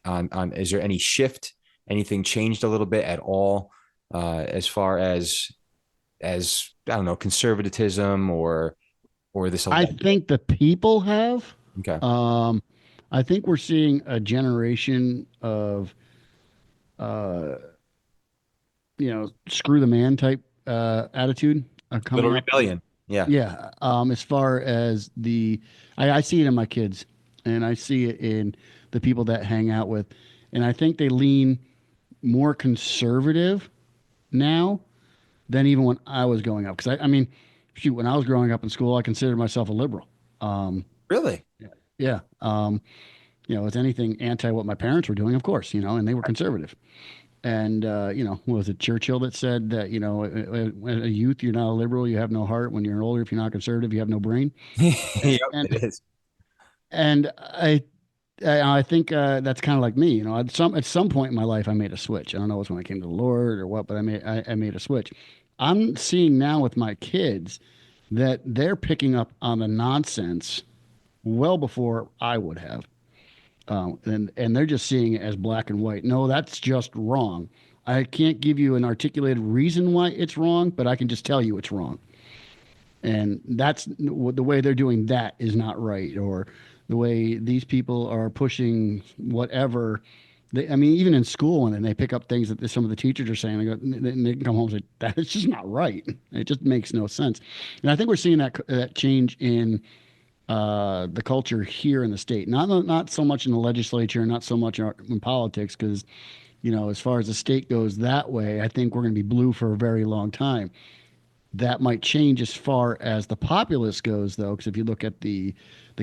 Is there any shift? Anything changed a little bit at all as far as I don't know, conservatism or this I election? think the people have. Okay, Um, I think we're seeing a generation of, uh, screw the man type attitude little coming up. rebellion. Yeah. Yeah. As far as I see it in my kids, and I see it in the people that hang out with, and I think they lean more conservative now than even when I was growing up. Because I mean, shoot, when I was growing up in school, I considered myself a liberal. Um, Really? yeah. With anything anti what my parents were doing, of course, and they were conservative. And what was it Churchill that said that when a youth you're not a liberal, you have no heart. When you're older, if you're not conservative, you have no brain. Yep, And it is. and I think that's kind of like me. At some point in my life, I made a switch. I don't know if it was when I came to the Lord or what, but I made a switch. I'm seeing now with my kids that they're picking up on the nonsense well before I would have. And they're just seeing it as black and white. No, that's just wrong. I can't give you an articulated reason why it's wrong, but I can just tell you it's wrong. And that's the way they're doing that is not right, or the way these people are pushing whatever. I mean, even in school, and then they pick up things that some of the teachers are saying, they can come home and say that is just not right. It just makes no sense. And I think we're seeing that change in the culture here in the state. Not so much in the legislature, not so much in politics, because as far as the state goes that way, I think we're going to be blue for a very long time. That might change as far as the populace goes, though, because if you look at the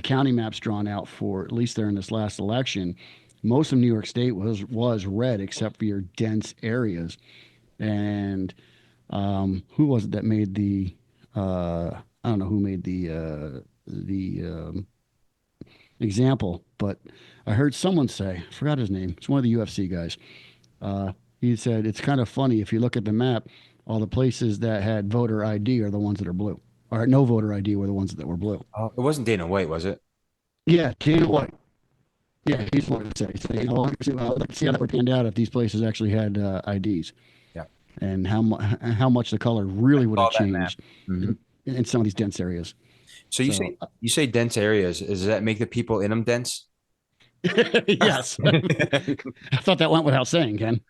county maps drawn out for at least there in this last election, most of New York State was red except for your dense areas. And who was it that made the? I don't know who made the example, but I heard someone say, I forgot his name. It's one of the UFC guys. He said it's kind of funny if you look at the map, all the places that had voter ID are the ones that are blue, or no voter ID were the ones that were blue. Oh, it wasn't Dana White, was it? Yeah, Dana White. Yeah, he's the one to say. I'd like to see how that would pan out if these places actually had IDs, Yeah. and how much the color really would have All that map. changed Mhm. in some of these dense areas. So you So say you say dense areas. Does that make the people in them dense? yes, I thought that went without saying, Ken.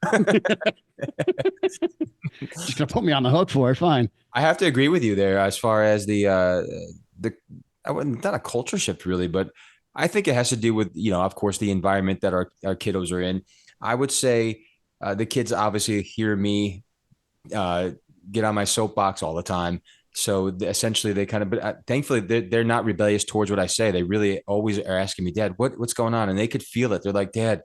Just gonna put me on the hook for it. Fine. I have to agree with you there as far as the I wouldn't not a culture shift really, but I think it has to do with of course the environment that our kiddos are in. I would say the kids obviously hear me uh, get on my soapbox all the time. So essentially, they kind of, but thankfully, they're not rebellious towards what I say. They really always are asking me, Dad, what's going on? And they could feel it. They're like, Dad,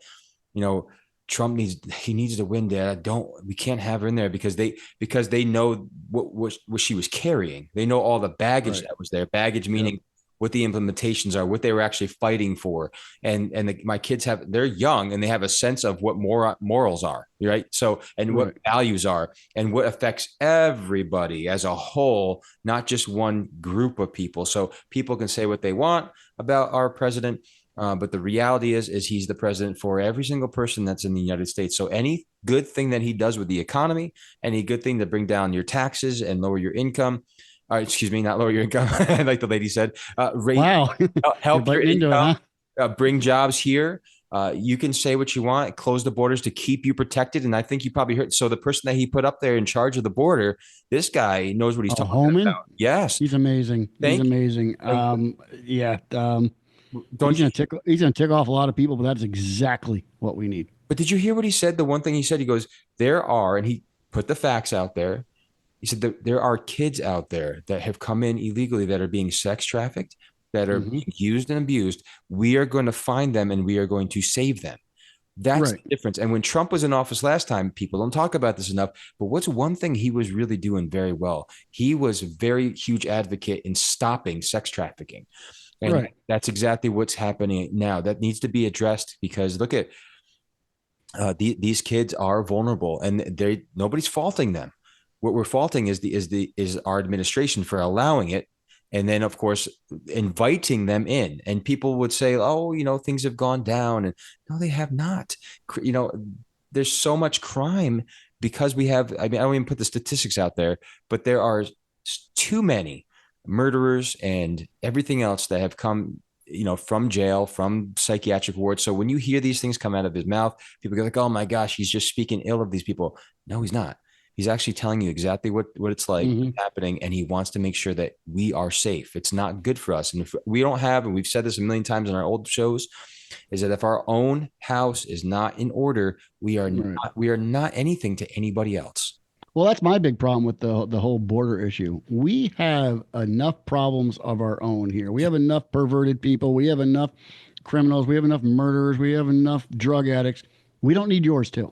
you know, Trump needs to win, Dad. We can't have her in there because they know what she was carrying. They know all the baggage Right. that was there. Baggage Yep. meaning what the implementations are, what they were actually fighting for. And my kids they're young and they have a sense of what morals are, right? So, and what Right. values are and what affects everybody as a whole, not just one group of people. So people can say what they want about our president, but the reality is he's the president for every single person that's in the United States. So any good thing that he does with the economy, any good thing to bring down your taxes and lower your income, excuse me, not lower your income, like the lady said, rate, Wow. You're help your biting into it, income, huh? bring jobs here. You can say what you want, close the borders to keep you protected. And I think you probably heard. So the person that he put up there in charge of the border, this guy knows what he's Oh, talking Homan. about. Yes. He's amazing. He's Thank you. amazing. Yeah. Don't you? He's gonna tick off a lot of people, but that's exactly what we need. But did you hear what he said? The one thing he said, he goes, and he put the facts out there. He said that there are kids out there that have come in illegally that are being sex trafficked, that are Hmm. being used and abused. We are going to find them and we are going to save them. That's Right. the difference. And when Trump was in office last time, people don't talk about this enough. But what's one thing he was really doing very well? He was a very huge advocate in stopping sex trafficking. And Right. that's exactly what's happening now. That needs to be addressed because look at these kids are vulnerable, and nobody's faulting them. What we're faulting is our administration for allowing it, and then of course inviting them in. And people would say, "Oh, things have gone down," and no, they have not. There's so much crime because we have. I mean, I don't even put the statistics out there, but there are too many murderers and everything else that have come from jail, from psychiatric wards. So when you hear these things come out of his mouth, people go like, "Oh my gosh, he's just speaking ill of these people." No, he's not. He's actually telling you exactly what it's like happening, and he wants to make sure that we are safe. It's not good for us. And if we don't have, and we've said this a million times in our old shows, is that if our own house is not in order, we are not anything to anybody else. Well, that's my big problem with the whole border issue. We have enough problems of our own here. We have enough perverted people. We have enough criminals. We have enough murderers. We have enough drug addicts. We don't need yours too.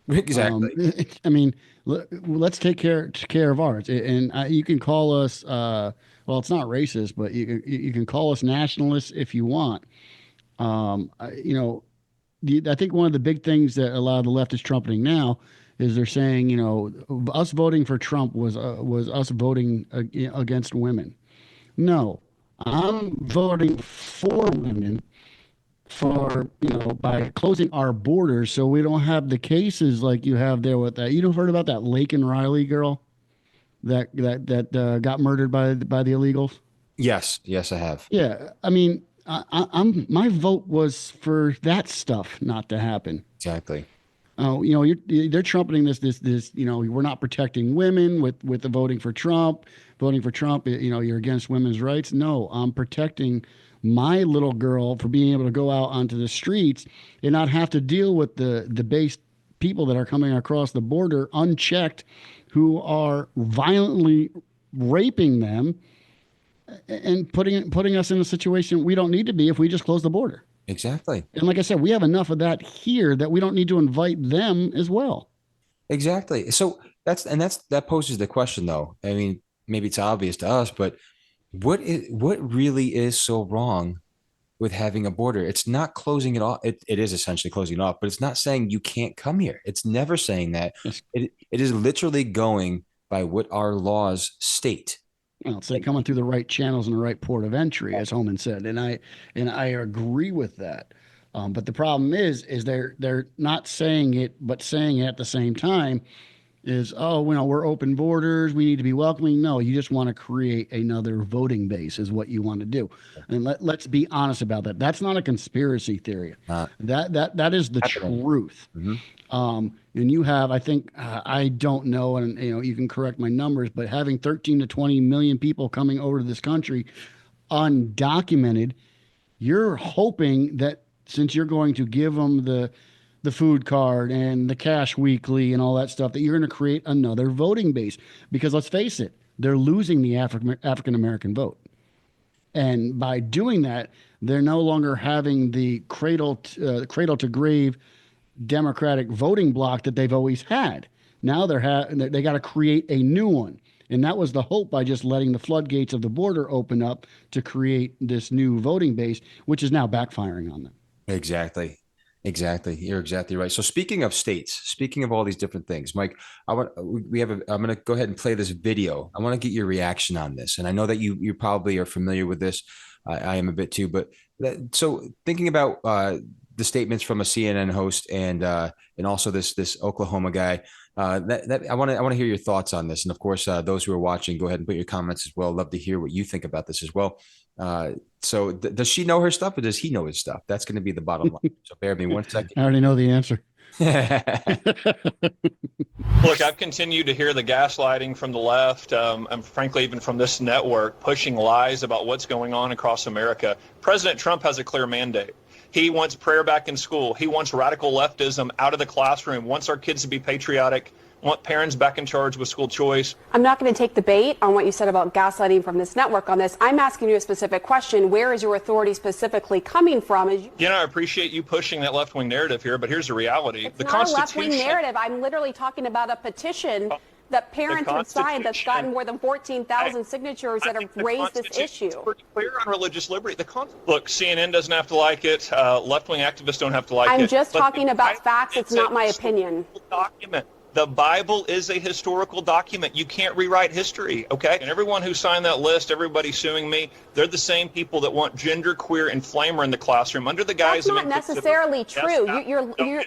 Exactly. I mean, let's take care of ours. And you can call us, well, it's not racist, but you can call us nationalists if you want. I think one of the big things that a lot of the left is trumpeting now is they're saying, us voting for Trump was us voting against women. No, I'm voting for women for, by closing our borders so we don't have the cases like you have there with that. You heard about that Laken Riley girl that got murdered by the illegals? Yes, I have. Yeah, I mean, my vote was for that stuff not to happen. Exactly. They're trumpeting this. We're not protecting women with the voting for Trump. Voting for Trump, you're against women's rights. No, I'm protecting my little girl for being able to go out onto the streets and not have to deal with the base people that are coming across the border unchecked, who are violently raping them and putting us in a situation we don't need to be if we just close the border. Exactly. And like I said, we have enough of that here that we don't need to invite them as well. Exactly. So that poses the question, though. I mean, maybe it's obvious to us, but what really is so wrong with having a border? It's not closing it off. It is essentially closing it off, but it's not saying you can't come here. It's never saying that. Yes. It is literally going by what our laws state. Well, it's like coming through the right channels and the right port of entry, as Homan said, and I agree with that. But the problem is they're not saying it, but saying it at the same time is, oh, we're open borders, we need to be welcoming. No, you just want to create another voting base, is what you want to do. And let's be honest about that. That's not a conspiracy theory. That is the truth. Mm-hmm. And you have, I think, I don't know, and you can correct my numbers, but having 13 to 20 million people coming over to this country undocumented, you're hoping that since you're going to give them the food card and the cash weekly and all that stuff, that you're going to create another voting base. Because let's face it, they're losing the African American vote. And by doing that, they're no longer having the cradle to grave Democratic voting bloc that they've always had. Now they got to create a new one. And that was the hope by just letting the floodgates of the border open up to create this new voting base, which is now backfiring on them. Exactly. You're exactly right. So speaking of states, speaking of all these different things, Mike, I'm going to go ahead and play this video. I want to get your reaction on this. And I know that you probably are familiar with this. I am a bit too, but so thinking about the statements from a CNN host and also this Oklahoma guy, that I want to hear your thoughts on this. And of course, those who are watching, go ahead and put your comments as well. Love to hear what you think about this as well. So does she know her stuff, or does he know his stuff? That's going to be the bottom line. So bear with me 1 second. I already know the answer. Look, I've continued to hear the gaslighting from the left, and frankly, even from this network, pushing lies about what's going on across America. President Trump has a clear mandate. He wants prayer back in school. He wants radical leftism out of the classroom, wants our kids to be patriotic, want parents back in charge with school choice. I'm not going to take the bait on what you said about gaslighting from this network on this. I'm asking you a specific question. Where is your authority specifically coming from? I appreciate you pushing that left-wing narrative here, but here's the reality. It's not a left-wing narrative. I'm literally talking about a petition that parents would sign that's gotten more than 14,000 signatures that have raised this issue. It's pretty clear on religious liberty. Look, CNN doesn't have to like it. Left-wing activists don't have to like it. I'm just talking about facts. It's not my opinion. Document. The Bible is a historical document. You can't rewrite history, okay? And everyone who signed that list, everybody suing me, they're the same people that want genderqueer and flamer in the classroom under the guise of... That's not necessarily true.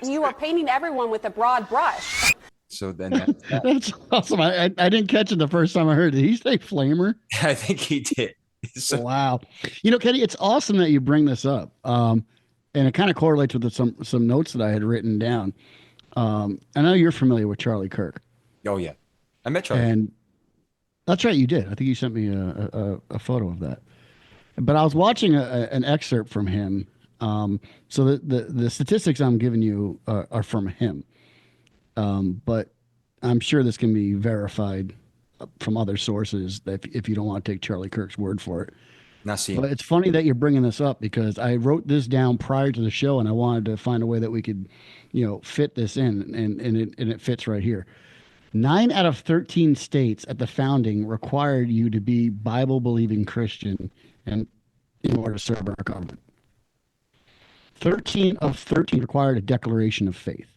You are painting everyone with a broad brush. So then that's awesome. I didn't catch it the first time I heard it. Did he say flamer? I think he did. So, wow. Kenny, it's awesome that you bring this up. And it kind of correlates with some notes that I had written down. I know you're familiar with Charlie Kirk. Oh yeah, I met Charlie. And that's right, you did. I think you sent me a photo of that. But I was watching an excerpt from him. So the statistics I'm giving you are from him. But I'm sure this can be verified from other sources if you don't want to take Charlie Kirk's word for it. Not seeing. But it's funny that you're bringing this up because I wrote this down prior to the show and I wanted to find a way that we could, fit this in and it fits right here. 9 out of 13 states at the founding required you to be Bible-believing Christian and in order to serve our government. 13 of 13 required a declaration of faith.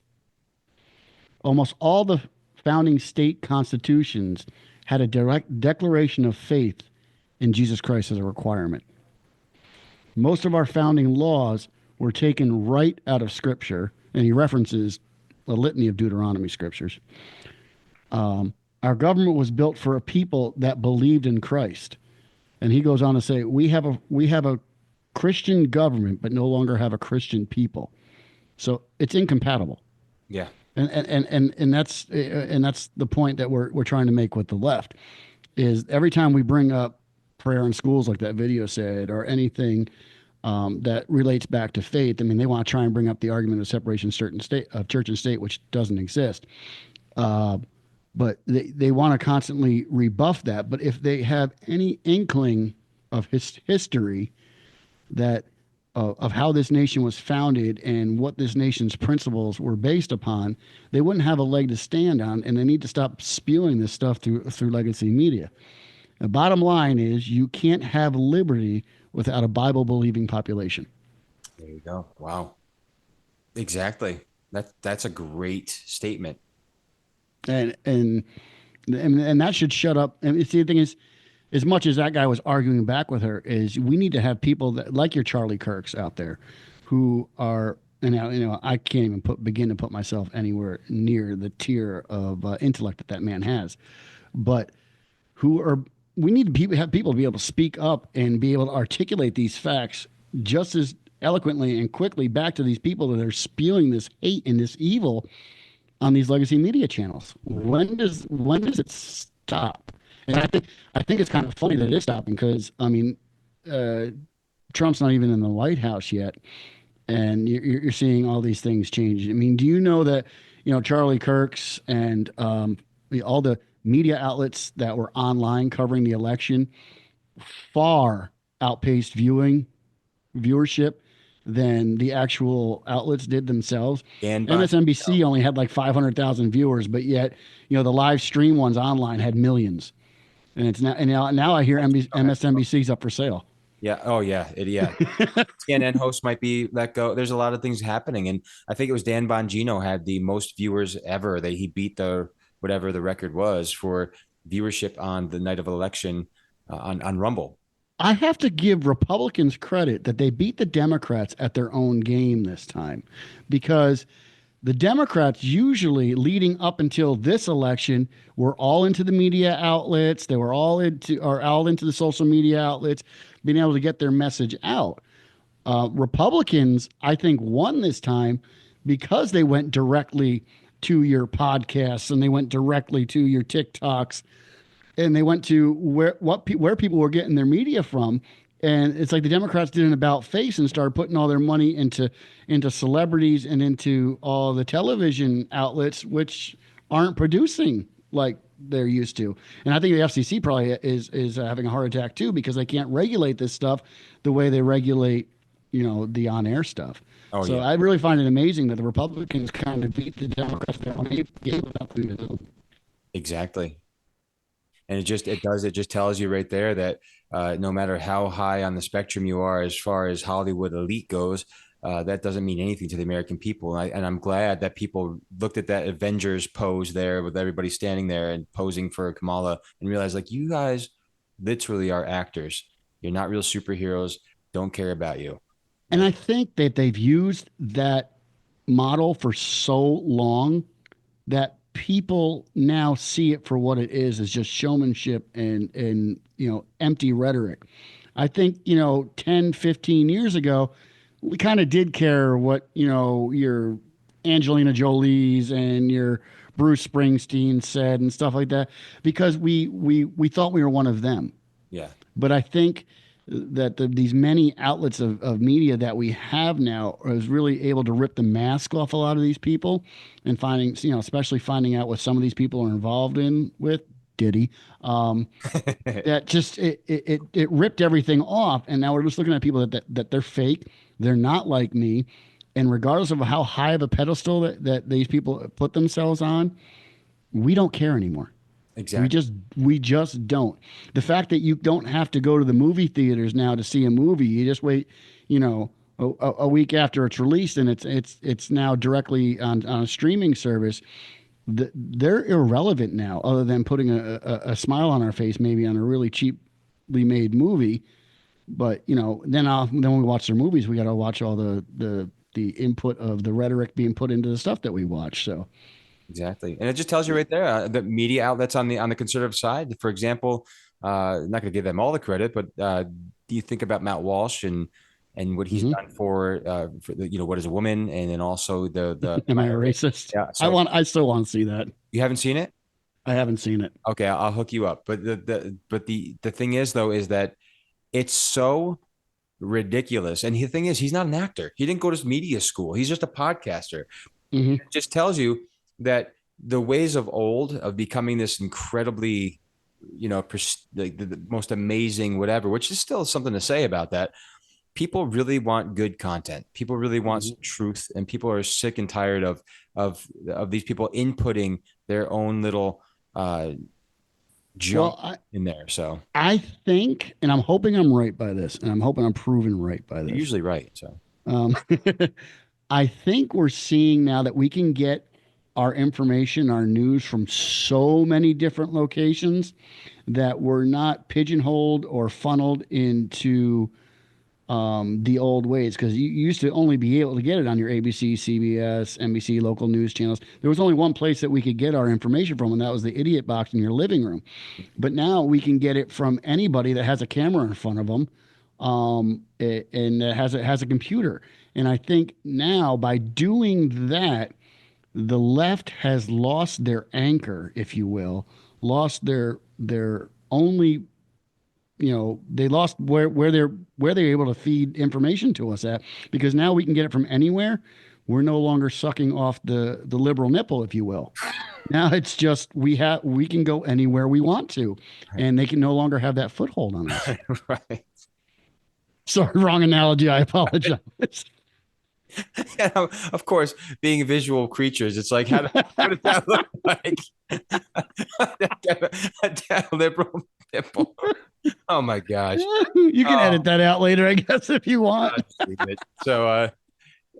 Almost all the founding state constitutions had a direct declaration of faith in Jesus Christ as a requirement. Most of our founding laws were taken right out of Scripture, and he references a litany of Deuteronomy scriptures. Our government was built for a people that believed in Christ. And he goes on to say, we have a Christian government, but no longer have a Christian people. So it's incompatible. Yeah. And that's the point that we're trying to make with the left is every time we bring up prayer in schools like that video said, or anything that relates back to faith. I mean, they want to try and bring up the argument of separation of church and state, which doesn't exist. But they want to constantly rebuff that. But if they have any inkling of history that of how this nation was founded and what this nation's principles were based upon, they wouldn't have a leg to stand on, and they need to stop spewing this stuff through legacy media. The bottom line is you can't have liberty without a Bible-believing population. There you go. Wow. Exactly. That's a great statement. And that should shut up. And the thing is, as much as that guy was arguing back with her, is we need to have people that like your Charlie Kirks out there, who are, and I can't even begin to put myself anywhere near the tier of intellect that man has, but we need to have people to be able to speak up and be able to articulate these facts just as eloquently and quickly back to these people that are spewing this hate and this evil on these legacy media channels. When does it stop? And I think it's kind of funny that it is stopping because, I mean, Trump's not even in the White House yet, and you're seeing all these things change. I mean, do you know that, Charlie Kirk's and all the media outlets that were online covering the election far outpaced viewership than the actual outlets did themselves. And MSNBC only had like 500,000 viewers, but yet, the live stream ones online had millions. And it's now I hear MSNBC's up for sale. Yeah. Oh yeah. CNN hosts might be let go. There's a lot of things happening. And I think it was Dan Bongino had the most viewers ever. He beat whatever the record was for viewership on the night of election on Rumble. I have to give Republicans credit that they beat the Democrats at their own game this time, because the Democrats usually leading up until this election were all into the media outlets. They were all into the social media outlets, being able to get their message out. Republicans, I think, won this time because they went directly to your podcasts and they went directly to your TikToks. And they went to where people were getting their media from. And it's like the Democrats did an about face and started putting all their money into celebrities and into all the television outlets, which aren't producing like they're used to. And I think the FCC probably is having a heart attack too, because they can't regulate this stuff the way they regulate, the on-air stuff. Oh, so yeah. I really find it amazing that the Republicans kind of beat the Democrats. Exactly. And it just tells you right there that no matter how high on the spectrum you are as far as Hollywood elite goes, that doesn't mean anything to the American people. And I'm glad that people looked at that Avengers pose there with everybody standing there and posing for Kamala and realized, like, you guys literally are actors. You're not real superheroes. Don't care about you. And Like, I think that they've used that model for so long that people now see it for what it is just showmanship and empty rhetoric. I think 10, 15 years ago we kind of did care what your Angelina Jolie's and your Bruce Springsteen said and stuff like that, because we thought we were one of them. yeah, But I think that these many outlets of media that we have now is really able to rip the mask off a lot of these people, and finding, especially finding out what some of these people are involved in with Diddy. That just it ripped everything off, and now we're just looking at people that they're fake, they're not like me, and regardless of how high of a pedestal that these people put themselves on, we don't care anymore. We exactly. just we just don't. The fact that you don't have to go to the movie theaters now to see a movie, you just wait, a week after it's released, and it's now directly on a streaming service. They're irrelevant now, other than putting a smile on our face, maybe on a really cheaply made movie. But then we watch their movies, we got to watch all the input of the rhetoric being put into the stuff that we watch. So Exactly, and it just tells you right there the media outlets on the conservative side. For example, not going to give them all the credit, but do you think about Matt Walsh and what he's mhm. done for what is a woman, and then also the Am I a racist? yeah. So I still want to see that. you haven't seen it? I haven't seen it. Okay, I'll hook you up. But the thing is though is that it's so ridiculous. And the thing is, he's not an actor. He didn't go to media school. He's just a podcaster. Hmm. It just tells you that the ways of old of becoming this incredibly, the most amazing whatever, which is still something to say about that. People really want good content. People really want Hmm. some truth, and people are sick and tired of these people inputting their own little junk Well, in there. So I think, and I'm hoping I'm right by this, and I'm hoping I'm proven right by you're this. usually right. So Um, I think we're seeing now that we can get our information, our news from so many different locations that we're not pigeonholed or funneled into the old ways, because you used to only be able to get it on your ABC, CBS, NBC local news channels. There was only one place that we could get our information from, and that was the idiot box in your living room. But now we can get it from anybody that has a camera in front of them, and has a computer. And I think now by doing that, the left has lost their anchor, if you will, lost their only, they lost where they're able to feed information to us at, because now we can get it from anywhere. We're no longer sucking off the liberal nipple, if you will. Now it's just we can go anywhere we want to, and they can no longer have that foothold on us. right. Sorry, wrong analogy. I apologize. Yeah, of course, being visual creatures, it's like, what does that look like? A liberal nipple. Oh my gosh. You can Oh, edit that out later, I guess, if you want. so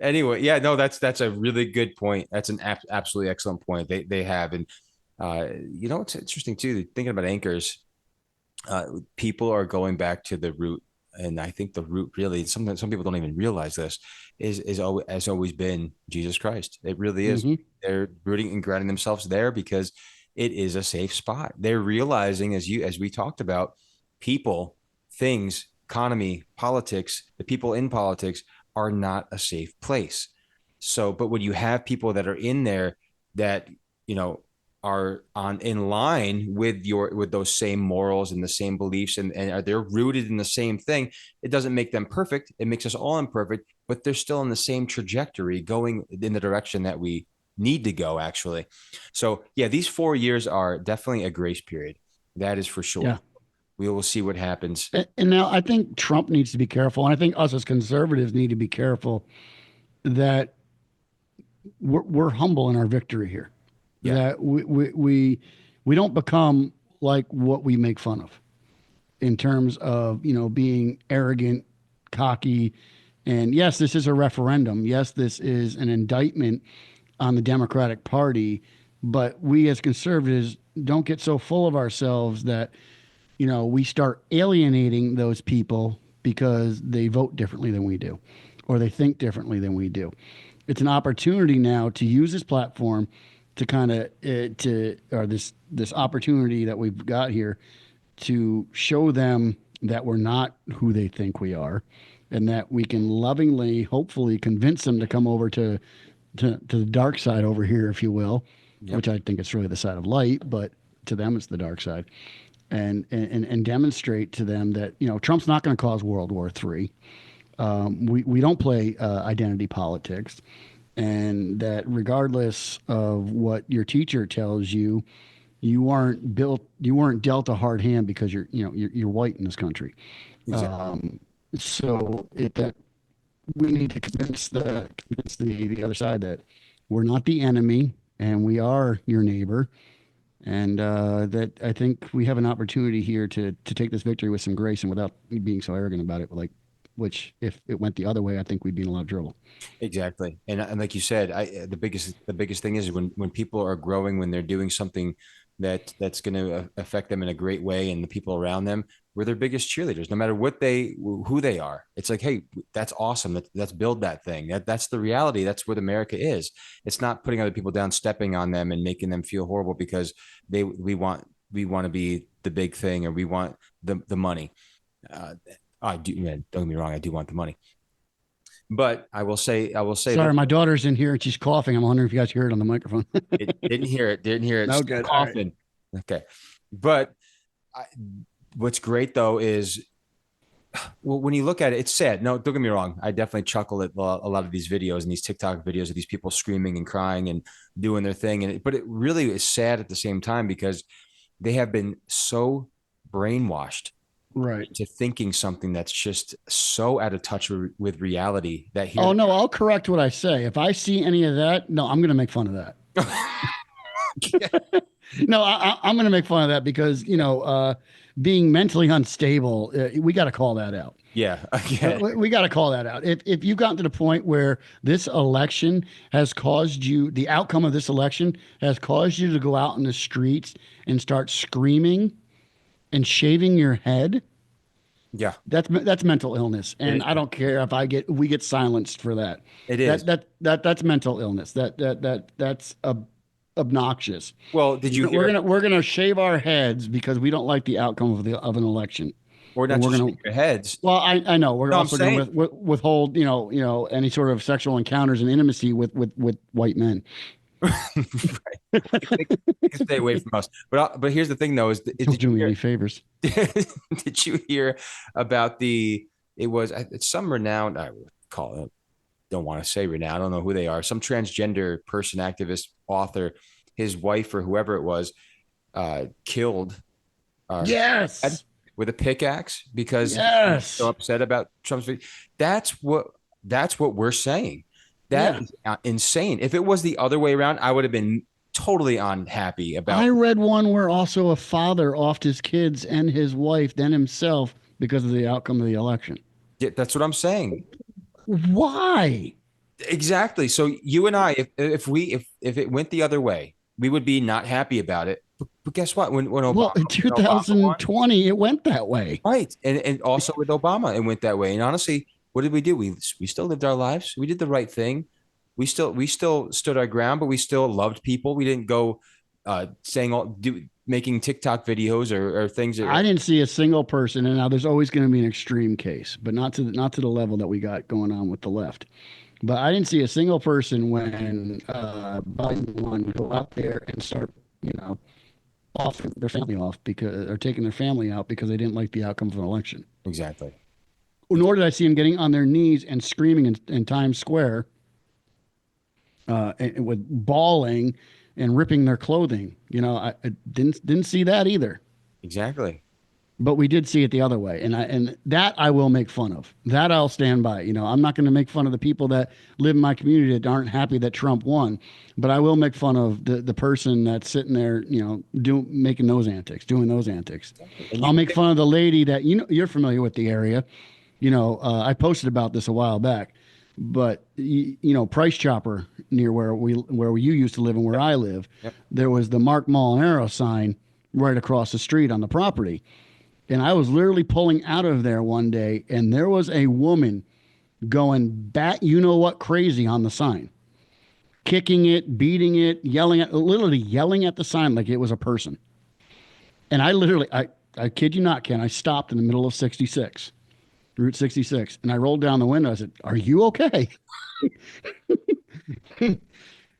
anyway, yeah, no, that's a really good point. That's an absolutely excellent point. They have, and it's interesting too. Thinking about anchors, people are going back to the root, and I think the root really, some people don't even realize this, is always has always been Jesus Christ. It really is. Hmm. They're rooting and grounding themselves there because it is a safe spot. They're realizing, as we talked about, people, things, economy, politics, the people in politics are not a safe place. So, but when you have people that are in there that you know are on in line with those same morals and the same beliefs, and are they're rooted in the same thing, it doesn't make them perfect. It makes us all imperfect, but they're still in the same trajectory, going in the direction that we need to go, actually. So yeah, these 4 years are definitely a grace period. That is for sure. Yeah. We will see what happens. And now I think Trump needs to be careful, and I think us as conservatives need to be careful that we're humble in our victory here. Yeah. That we don't become like what we make fun of in terms of, being arrogant, cocky. And yes, this is a referendum. Yes, this is an indictment on the Democratic Party. But we as conservatives don't get so full of ourselves that, we start alienating those people because they vote differently than we do or they think differently than we do. It's an opportunity now to use this platform to kind of or this opportunity that we've got here to show them that we're not who they think we are, and that we can lovingly, hopefully, convince them to come over to the dark side over here, if you will, Yep. which I think it's really the side of light, but to them it's the dark side, and demonstrate to them that Trump's not going to cause World War III. We don't play identity politics, and that regardless of what your teacher tells you, you weren't dealt a hard hand because you're white in this country. Exactly. So that we need to convince the other side that we're not the enemy and we are your neighbor, and that I think we have an opportunity here to take this victory with some grace and without being so arrogant about it. Which if it went the other way, I think we'd be in a lot of trouble. Exactly. And like you said, the biggest thing is when people are growing, when they're doing something that's going to affect them in a great way, and the people around them, we're their biggest cheerleaders, no matter who they are. It's like, hey, that's awesome. Let's build that thing. That's the reality. That's what America is. It's not putting other people down, stepping on them, and making them feel horrible because we want to be the big thing, or we want the money. I do, man, don't get me wrong. I do want the money, but I will say Sorry, that my daughter's in here and she's coughing. I'm wondering if you guys hear it on the microphone. it didn't hear it. Didn't hear it. No, Still good. All right. coughing. Okay. But I, what's great though is, well, when you look at it, it's sad. No, don't get me wrong. I definitely chuckle at a lot of these videos and these TikTok videos of these people screaming and crying and doing their thing. But it really is sad at the same time because they have been so brainwashed Right. to thinking something that's just so out of touch with reality that here. Oh no, I'll correct what I say. If I see any of that, no, I'm going to make fun of that. No, I'm going to make fun of that because being mentally unstable, we got to call that out. Yeah. Okay. We got to call that out. If you've gotten to the point where this election has caused you, the outcome of this election has caused you to go out in the streets and start screaming and shaving your head, Yeah. that's mental illness, and I don't care if we get silenced for that. It is. That's mental illness. That's obnoxious. Well, did you hear? We're gonna shave our heads because we don't like the outcome of an election. Or not And we're just gonna shake your heads. Well, I know we're No, I'm also going saying- to withhold any sort of sexual encounters and intimacy with white men. Right. They can stay away from us. But here's the thing, though: Don't do me any favors. did you hear about it was it's some renowned, I would call it, don't want to say renowned, I don't know who they are, some transgender person, activist, author, his wife or whoever it was, killed Yes. with a pickaxe because Yes. he's so upset about Trump's. That's what we're saying. That is insane. If it was the other way around, I would have been totally unhappy about. I read one where also a father offed his kids and his wife, then himself, because of the outcome of the election. Yeah, that's what I'm saying. Why? Exactly. So you and I, if it went the other way, we would be not happy about it. But guess what? When Obama, Well, in when Obama won, 2020, it went that way. right, and also with Obama, it went that way. And honestly, what did we do? We still lived our lives. We did the right thing. We still stood our ground, but we still loved people. We didn't go making TikTok videos or things. I didn't see a single person, and now there's always going to be an extreme case, but not to the level that we got going on with the left. But I didn't see a single person when Biden won go out there and start, off their family off or taking their family out because they didn't like the outcome of an election. Exactly. Nor did I see them getting on their knees and screaming in Times Square, with bawling and ripping their clothing. I didn't see that either. Exactly. But we did see it the other way, and that I will make fun of. That I'll stand by. I'm not going to make fun of the people that live in my community that aren't happy that Trump won, but I will make fun of the person that's sitting there, making those antics, doing those antics. I'll make fun of the lady that you're familiar with the area. I posted about this a while back, but Price Chopper near where you used to live and where I live, Yep. There was the Mark Molinaro sign right across the street on the property. And I was literally pulling out of there one day, and there was a woman going crazy on the sign, kicking it, beating it, literally yelling at the sign like it was a person. And I kid you not, Ken, I stopped in the middle of Route 66, and I rolled down the window. I said, "Are you okay?"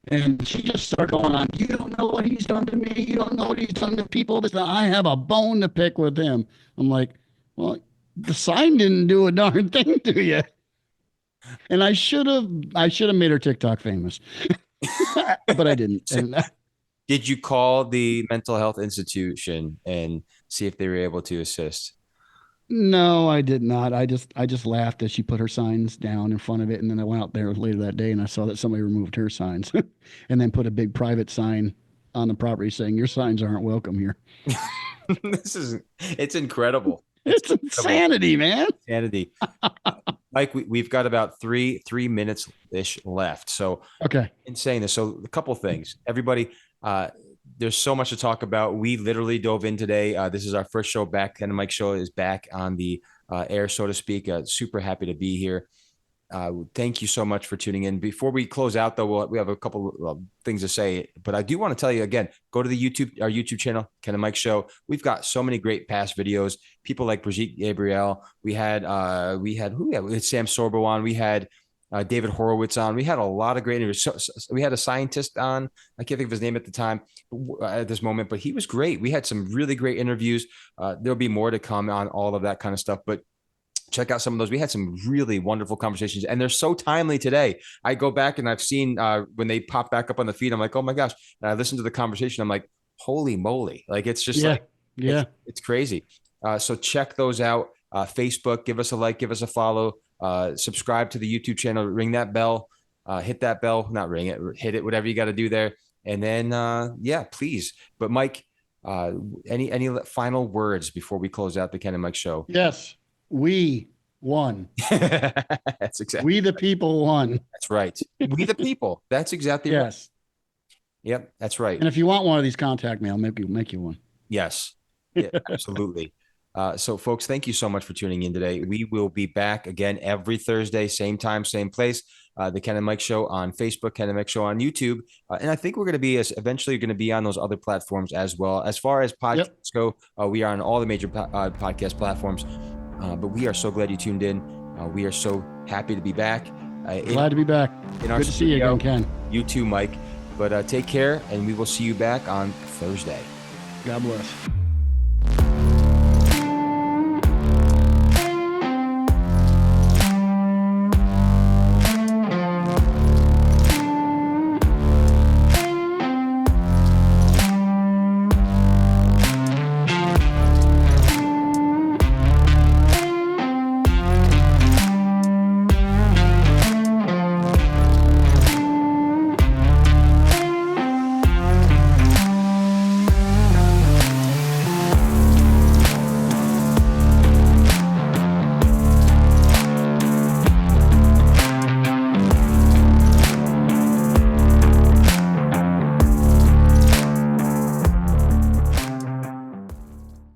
And she just started going on, "You don't know what he's done to me. You don't know what he's done to people. I have a bone to pick with him." I'm like, "Well, the sign didn't do a darn thing to you." And I should have made her TikTok famous, but I didn't. Did you call the mental health institution and see if they were able to assist? No, I did not. I just laughed as she put her signs down in front of it, and then I went out there later that day and I saw that somebody removed her signs, and then put a big private sign on the property saying your signs aren't welcome here. It's incredible. It's insanity, man. Insanity. Mike, we've got about three minutes ish left. So okay, in saying this, so a couple things, everybody. There's so much to talk about. We literally dove in today. This is our first show back. Ken and Mike show is back on the air, so to speak. Super happy to be here. Thank you so much for tuning in. Before we close out, though, we have a couple of things to say. But I do want to tell you again, go to our YouTube channel, Ken and Mike Show. We've got so many great past videos. People like Brigitte Gabriel. We had We had Sam Sorbo on. We had David Horowitz on. We had a lot of great interviews. So we had a scientist on. I can't think of his name at the time at this moment, but he was great. We had some really great interviews. There'll be more to come on all of that kind of stuff, but check out some of those. We had some really wonderful conversations, and they're so timely today. I go back and I've seen when they pop back up on the feed, I'm like, oh my gosh. And I listen to the conversation. I'm like, holy moly. Like, it's just it's crazy. So check those out. Facebook, give us a like, give us a follow. Subscribe to the YouTube channel, ring that bell, hit that bell, not ring it, hit it, whatever you got to do there. And then, please. But Mike, any final words before we close out the Ken and Mike show? Yes, we won. That's exactly. We the people won. That's right. We the people. That's exactly right. Yes. Yep, that's right. And if you want one of these, contact me. I'll make you one. Yes. Yeah, absolutely. So folks, thank you so much for tuning in today. We will be back again every Thursday, same time, same place. The Ken and Mike Show on Facebook, Ken and Mike Show on YouTube. And I think we're going to be eventually going to be on those other platforms as well. As far as podcasts go, we are on all the major podcast platforms. But we are so glad you tuned in. We are so happy to be back. Glad to be back. Good to see you again, Ken. You too, Mike. But take care, and we will see you back on Thursday. God bless.